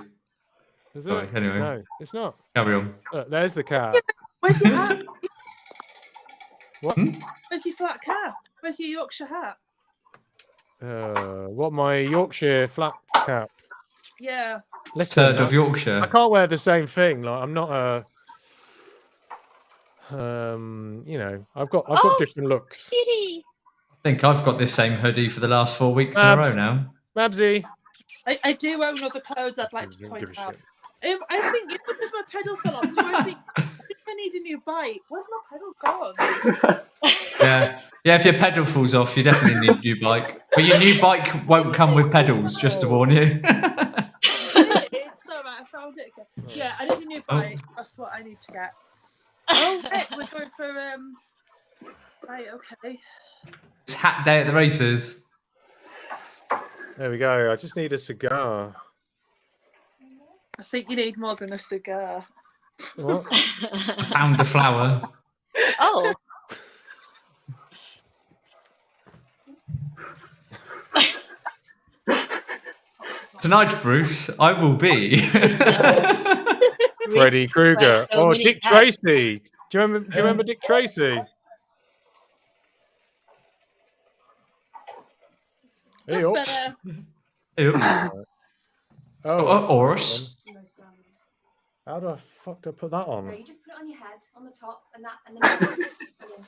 Is Sorry, it? anyway. No, it's not. Carry on. Look, there's the cat. where's your hat? What? Where's your flat cap? Where's your Yorkshire hat? What, my Yorkshire flat cap? Yeah. Listen, Turd of I Yorkshire. can't wear the same thing. Like, I'm not a. You know, I've got Oh, different looks. Kitty. I think I've got this same hoodie for the last 4 weeks in a row Abs. now. Babsy. I do own other clothes I'd like to Don't give point a out. shit. I think because my pedal fell off, I think I need a new bike. Where's my pedal gone? Yeah. Yeah, if your pedal falls off, you definitely need a new bike. But your new bike won't come with pedals, just to warn you. It's all right. I found it again. Yeah, I need a new bike. That's what I need to get. Oh, right, we're going for Right, okay. It's hat day at the races. There we go. I just need a cigar. I think you need more than a cigar. What? Pound of flour. Oh. Tonight, Bruce, I will be. Freddy Krueger. so Oh, many Dick hats. Tracy. Do you remember Dick Tracy? That's Hey, oh. better. Ew. Oh, Horse. how do I put that No, on? you just put it on your head, on the top, and then. Yeah.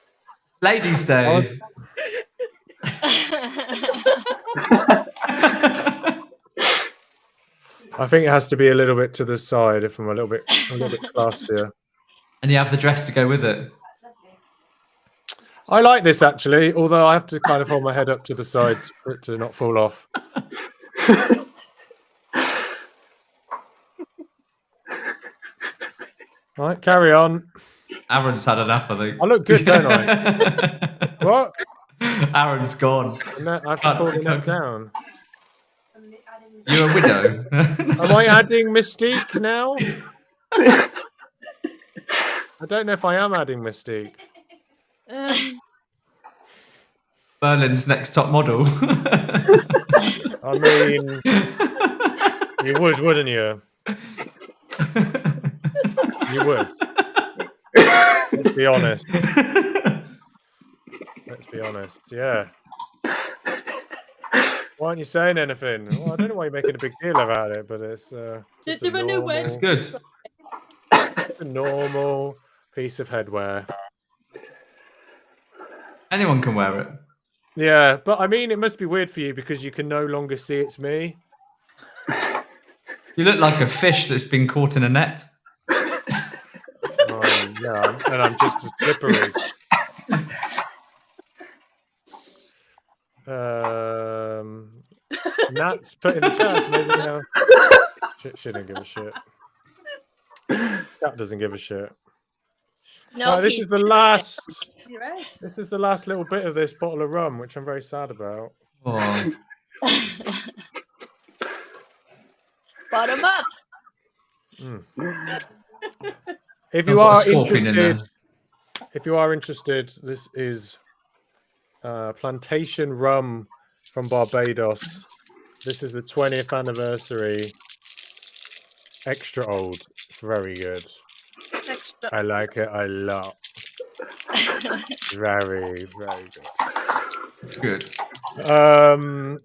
Ladies' Day. I think it has to be a little bit to the side if I'm a little bit classier. And you have the dress to go with it. That's lovely. I like this actually, although I have to kind of hold my head up to the side for it to not fall off. Right, carry on. Aaron's had enough, I think. I look good, don't I? What? Aaron's gone. I have to pull the neck down. I'm adding You're a widow. Am I adding mystique now? I don't know if I am adding mystique. Berlin's next top model. I mean, you would, wouldn't you? You would. Let's be honest. Let's be honest. Yeah. Why aren't you saying anything? Well, I don't know why you're making a big deal about it, but it's just There are no It's words. good. a normal piece of headwear. Anyone can wear it. Yeah, but I mean, it must be weird for you because you can no longer see it's me. You look like a fish that's been caught in a net. Yeah, and I'm just as slippery. Nat's put in the chat. It's amazing how she didn't give a shit. Cat doesn't give a shit. No, This is the last. You're right. This is the last little bit of this bottle of rum, which I'm very sad about. Oh. Bottom up. If I've you got a are scorpion in there. interested, this is plantation rum from Barbados. This is the 20th anniversary. Extra old. It's very good. Extra. I like it a lot. Very, very good. Good.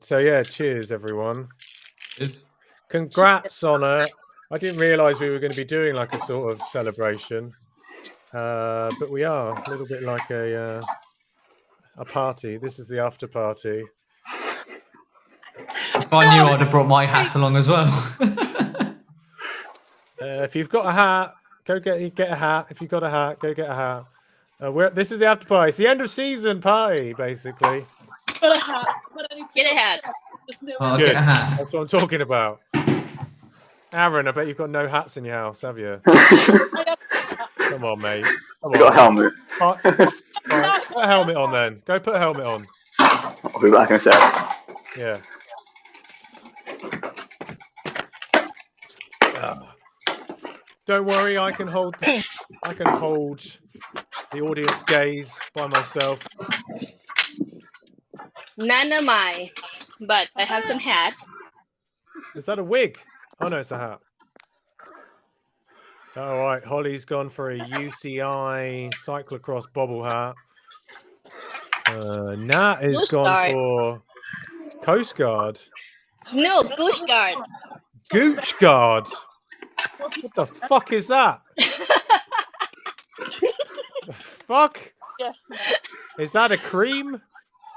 So yeah, cheers everyone. Good. Congrats on it. I didn't realise we were going to be doing like a sort of celebration, but we are a little bit like a party. This is the after party. If I knew, I'd have brought my hat along as well. If you've got a hat, go get a hat. If you've got a hat, go get a hat. This is the after party. It's the end of season party, basically. Got a hat. But I need to Get a hat. Just no I'll Good. get a hat. That's what I'm talking about. Aaron, I bet you've got no hats in your house, have you? Come on, mate. Come I got a on. helmet. All right, put a helmet on then. Go put a helmet on. I'll be back in a sec. Yeah. Don't worry, I can hold the audience gaze by myself. None of mine, but I have some hat. Is that a wig? Oh no, it's a hat. All right, Holly's gone for a UCI cyclocross bobble hat. Nat has Coast gone Guard. for Coast Guard. No, Goose Guard. Gooch Guard. What the fuck is that? The fuck? Yes. No. Is that a cream?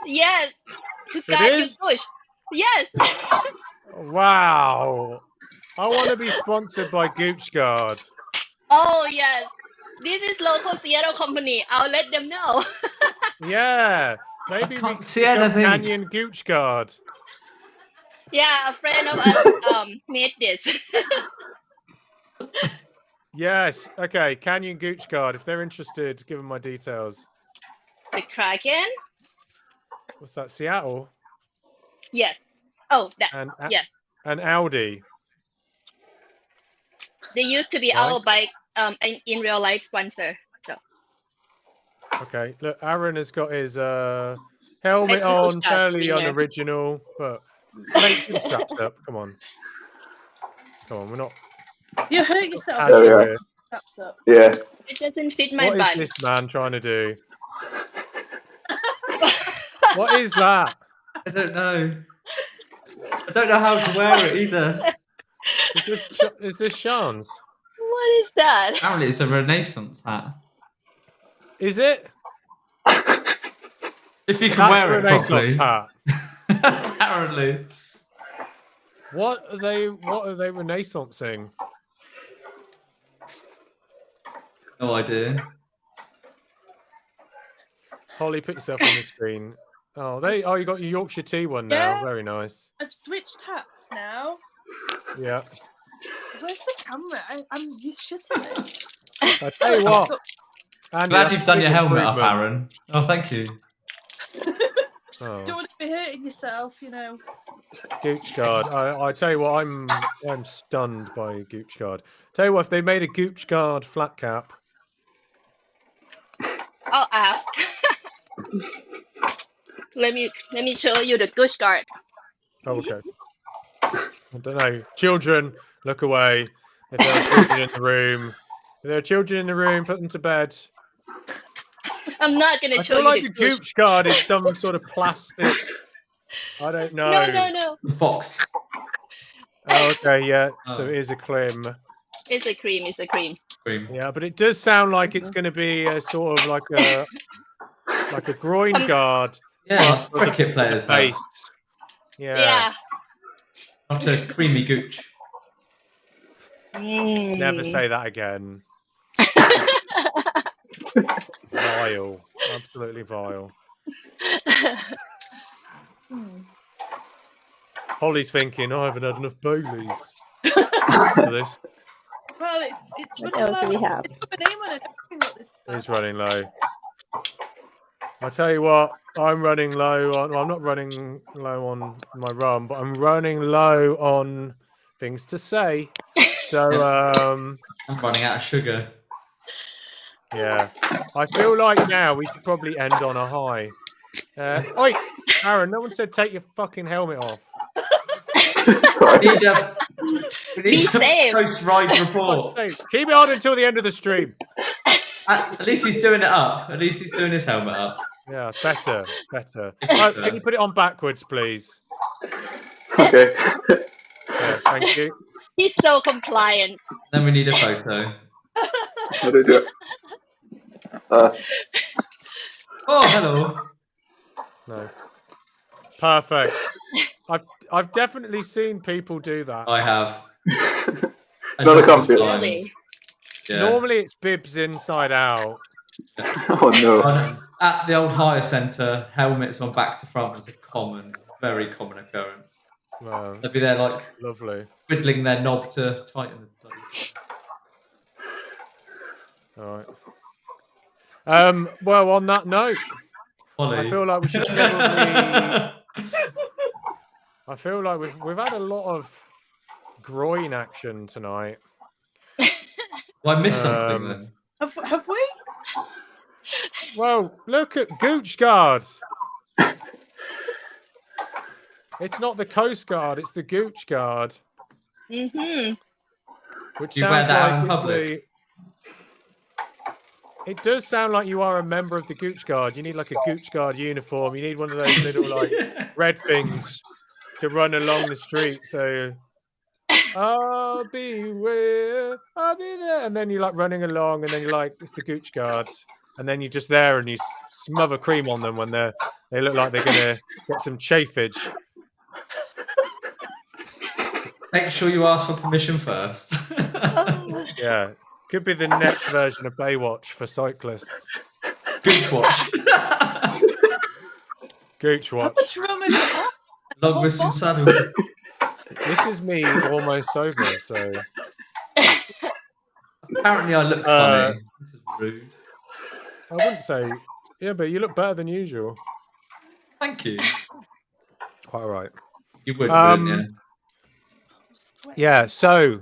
Yes. To guide your is? bush. Yes. Wow. I want to be sponsored by Gooch Guard. Oh yes. This is local Seattle company. I'll let them know. Yeah. Maybe we can't can see become anything. Canyon Gooch Guard. Yeah, a friend of us made this. Yes. Okay. Canyon Gooch Guard. If they're interested, give them my details. The Kraken? What's that? Seattle Yes. Oh, that. and Yes. and Audi. They used to be Right. our bike in real life sponsor. So Okay. Look, Aaron has got his helmet I on, think it's fairly winner. unoriginal, but mate, get straps up. Come on. Come on. We're not. You hurt yourself. casual yeah. here. Straps up. Yeah. it doesn't fit my What is butt. this man trying to do? What is that? I don't know. I don't know how to wear it either. Is this Sean's? What is that? Apparently, it's a Renaissance hat. Is it? If you can That's wear it Renaissance properly. hat. Apparently. What are they Renaissancing? No idea. Holly, put yourself on the screen. Oh, you got your Yorkshire tea one now. Yeah. Very nice. I've switched hats now. Yeah. Where's the camera? I'm you shutting it. I tell you what. Andy, Glad that's you've a done big your helmet up, improvement. Aaron. Oh, thank you. Oh. Don't want to be hurting yourself, you know. Gooch guard. I tell you what, I'm stunned by Gooch guard. Tell you what, if they made a Gooch guard flat cap, I'll ask. let me show you the Gush guard. oh, okay. I don't know. Children, look away. If there are children in the room, if there are children in the room, put them to bed. I'm not gonna I show feel you like the the Gush. Gooch guard is some sort of plastic. I don't know. No. Box. Oh, okay, yeah. So Oh. it is a Klim. It's a cream. It's a cream. Cream. Yeah, but it does sound like it's going to be a sort of like a groin guard. Yeah, but like cricket players have. base. Yeah. Yeah. Not a creamy gooch. Never Mm. say that again. Vile. Absolutely vile. Holly's thinking, I haven't had enough Baileys for this. Well, it's What running else do low. we have? It's coming in when I don't think what this It's does. running low. I tell you what, I'm running low on. Well, I'm not running low on my run, but I'm running low on things to say. So, I'm running out of sugar. yeah, I feel like now we should probably end on a high. Oi, Aaron, no one said take your fucking helmet off. Sorry. We need Be a safe. post-ride report. Keep it on until the end of the stream. At least he's doing it up. At least he's doing his helmet up. Yeah, better. Can you put it on backwards, please? Okay. Yeah, thank you. He's so compliant. Then we need a photo. How do I do it? Oh, hello. No. Perfect. I've definitely seen people do that. I have. Another Lots of comfy. times. Really? Yeah. Normally it's bibs inside out. Oh no. At the old hire centre, helmets on back to front is a very common occurrence. Wow, They'll be there like lovely. twiddling their knob to tighten the bloody. All right. Well, on that note, Ollie. I feel like we should probably. I feel like we've had a lot of groin action tonight. Well, I missed something then. Have we? Well, look at Gooch Guard. It's not the Coast Guard; it's the Gooch Guard. Mm-hmm. Which You wear sounds that out like in it's public? It does sound like you are a member of the Gooch Guard. You need like a Gooch Guard uniform. You need one of those little like red things to run along the street. So I'll be there, and then you're like running along, and then you're like, it's the Gooch Guard, and then you're just there, and you smother cream on them when they look like they're gonna get some chafage. Make sure you ask for permission first. Yeah, could be the next version of Baywatch for cyclists. Gooch watch. Gooch How Watch. much room have you got? Along with some saddles. This is me almost sober, so Apparently, I look funny. This is rude. I wouldn't say. Yeah, but you look better than usual. Thank you. Quite all right. You would, wouldn't you? Yeah, so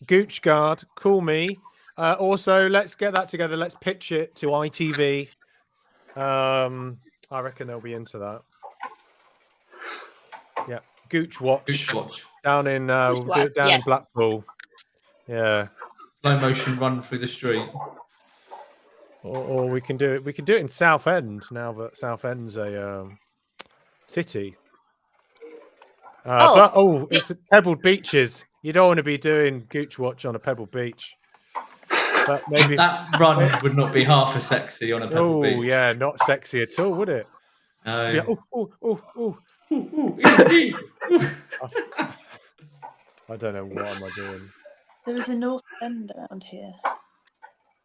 Gooch Guard, call me. Also, let's get that together. Let's pitch it to ITV. I reckon they'll be into that. Yeah, Gooch Watch, Gooch watch. down in we'll do it down in yes. Blackpool. Yeah, Slow motion run through the street. or we can do it. We can do it in Southend now that Southend's a city. But it's pebbled beaches. You don't want to be doing Gooch Watch on a pebbled beach. But maybe That run would not be half as sexy on a pebble beach. yeah, not sexy at all, would it? No. Yeah. I don't know what am I doing. There is a North Bend around here.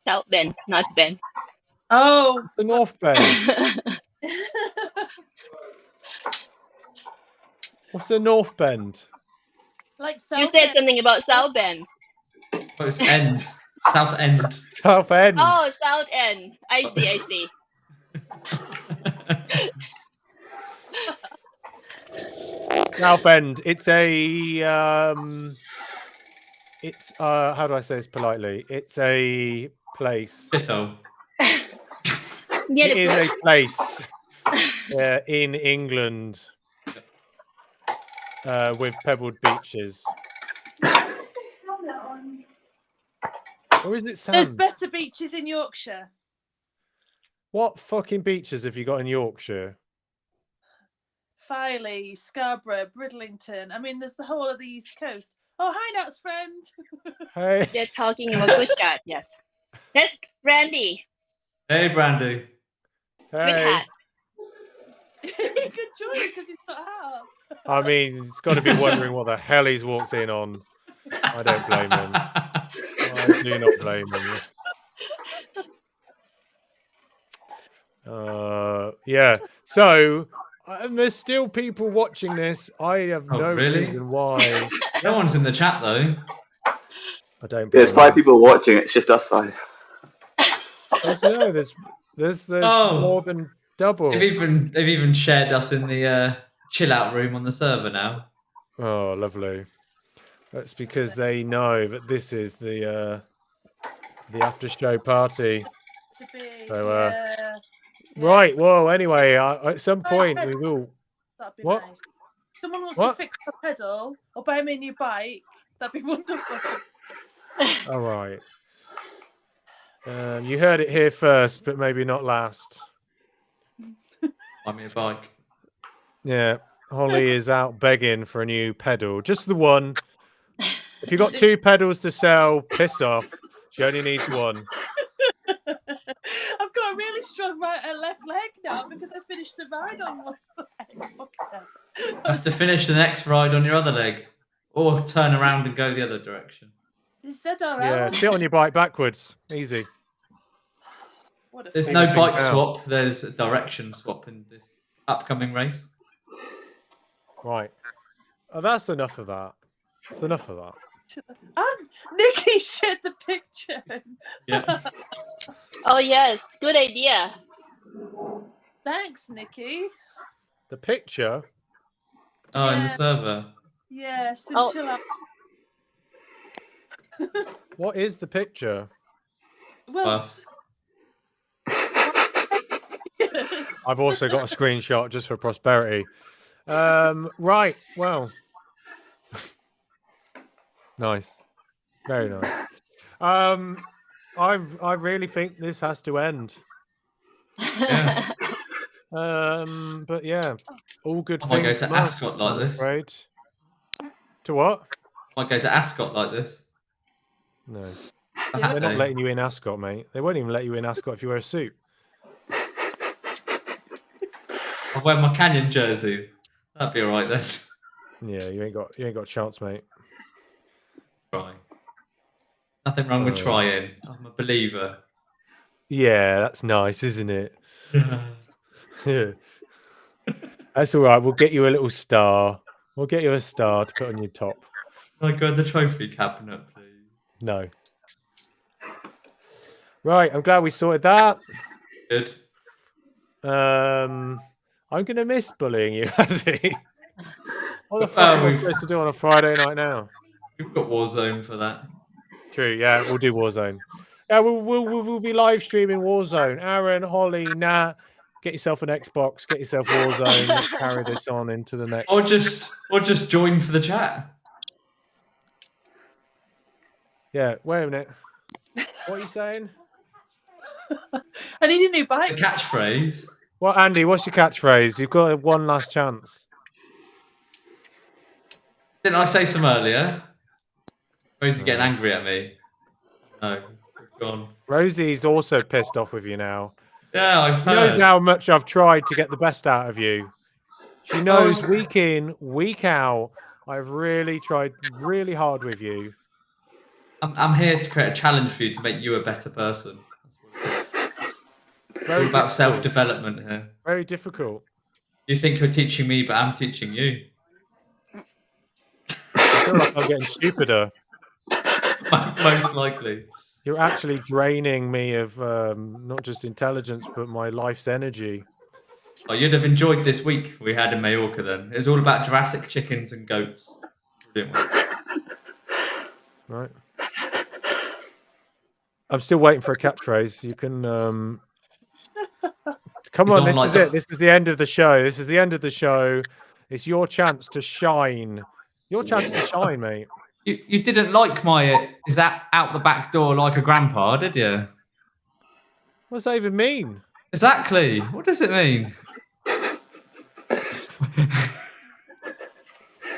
South Bend, not Bend. Oh. The North Bend. What's the North Bend? Like South You said Bend. something about South Bend. Oh, it's end. South End. South End. Oh, South End. I see. South End. It's a how do I say this politely? It's a place. Ditto. Near It the is pool. a place in England with pebbled beaches. Or is it There's sand? better beaches in Yorkshire. What fucking beaches have you got in Yorkshire? Filey, Scarborough, Bridlington. I mean, there's the whole of the East Coast. Oh, hi, Nat's friend. Hey. They're talking about good shot. Yes. That's Brandy. Hey, Brandy. Good Hey. hat. He could join because he's not out. I mean, he's got to be wondering what the hell he's walked in on. I don't blame him. I do not blame him. Yeah. So there's still people watching this. I have Oh, no really? reason why. No one's in the chat though. I don't. There's blame 5 people watching. It's just us 5. There's Oh. more than double. They've even shared us in the chill out room on the server now. Oh, lovely. That's because they know that this is the after show party. The big, So, yeah. Right. Well, anyway, at some point we will. That'd be What? nice. Someone wants What? to fix the pedal or buy me a new bike. That'd be wonderful. All right. You heard it here first, but maybe not last. Buy me a bike. Yeah, Holly is out begging for a new pedal, just the one. If you've got 2 pedals to sell, piss off. She only needs 1. I've got a really strong right and left leg now because I finished the ride on one leg. Fuck it. You have to finish the next ride on your other leg, or turn around and go the other direction. Is that all Yeah, right? sit on your bike backwards. Easy. What a There's figure. no Figure things bike out. swap. There's a direction swap in this upcoming race. Right. Oh, that's enough of that. That's enough of that. And Nikki shared the picture. Yeah. Oh yes, good idea. Thanks, Nikki. The picture. Oh, in the Yeah. server. Yes, Oh. chill out. What is the picture? Well, Us. I've also got a screenshot just for prosperity. Right. Well. Nice. Very nice. I really think this has to end. Yeah. But yeah, all good I might go things to must, Ascot like I'm this. afraid. To what? Might go to Ascot like this. No. A They're hat not day. letting you in Ascot, mate. They won't even let you in Ascot if you wear a suit. I'll wear my Canyon jersey. That'd be alright then. Yeah, you ain't got a chance, mate. Try. Nothing wrong with trying. I'm a believer. Yeah, that's nice, isn't it? That's all right. We'll get you a little star. We'll get you a star to put on your top. Can I go in the trophy cabinet, please? No. Right, I'm glad we sorted that. Good. I'm gonna miss bullying you, Andy. What the fuck am I we've- supposed to do on a Friday night now? We've got Warzone for that. True, yeah, we'll do Warzone. Yeah, we'll be live streaming Warzone. Aaron, Holly, Nat, get yourself an Xbox, get yourself Warzone. Let's carry this on into the next. Or just join for the chat. Yeah, wait a minute. What are you saying? I need a new The bike. catchphrase. Well, Andy, what's your catchphrase? You've got one last chance. Didn't I say some earlier? Rosie's getting angry at me. No, we've gone. Rosie's also pissed off with you now. Yeah, I've She knows heard. how much I've tried to get the best out of you. She knows Oh. week in, week out, I've really tried really hard with you. I'm here to create a challenge for you to make you a better person. That's what it is. It's all about difficult. self-development here. Very difficult. You think you're teaching me, but I'm teaching you. I feel like I'm getting stupider. Most likely. You're actually draining me of not just intelligence, but my life's energy. Oh, you'd have enjoyed this week we had in Mallorca then. It was all about Jurassic chickens and goats. Brilliant week. Right. I'm still waiting for a catchphrase. You can come He's on, on this like is the- it. This is the end of the show. This is the end of the show. It's your chance to shine. Your chance to shine, mate. You didn't like my is that out the back door like a grandpa, did you? What does that even mean? Exactly. What does it mean?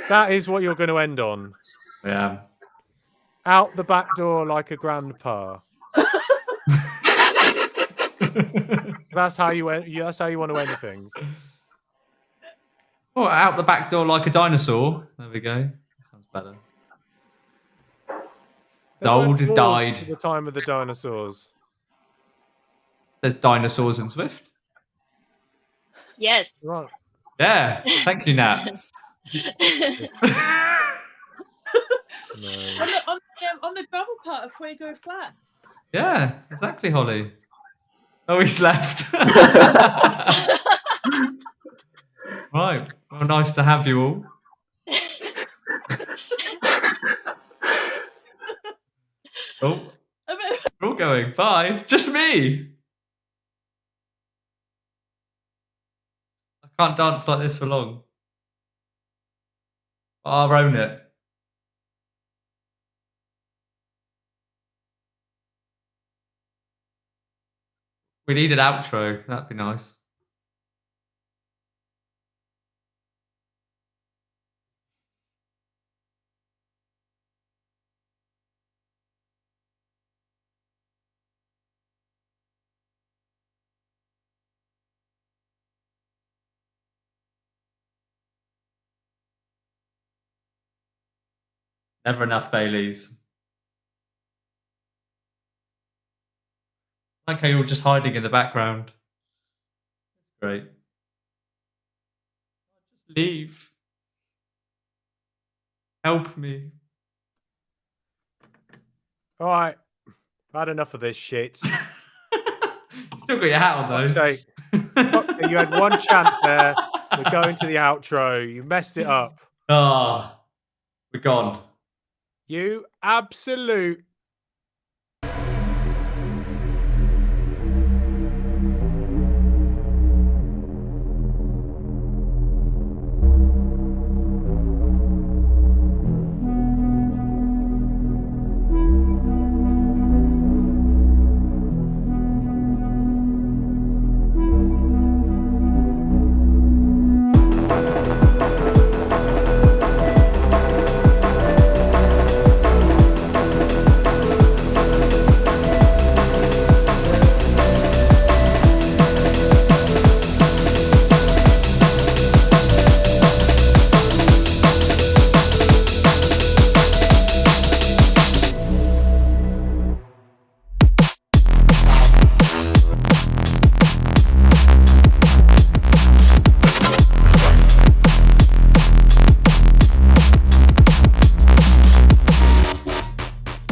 That is what you're going to end on. Yeah. Out the back door like a grandpa. That's how you end. That's how you want to end things. Oh, out the back door like a dinosaur. There we go. That sounds better. There weren't Old doors died. to the time of the dinosaurs. There's dinosaurs in Swift. Yes. Right. Yeah. Thank you, Nat. No. On the gravel part of Fuego Flats. Yeah, exactly, Holly. Oh, he's left. Right. Well, nice to have you all. Oh, we're all going. Bye. Just me. I can't dance like this for long. I'll own it. We need an outro. That'd be nice. Never enough Baileys. Like how you're just hiding in the background. Great. Just leave. Help me. All right. I've had enough of this shit. Still got your hat on though. Say, you had one chance there. We're going to the outro. You messed it up. Ah, we're gone. You absolute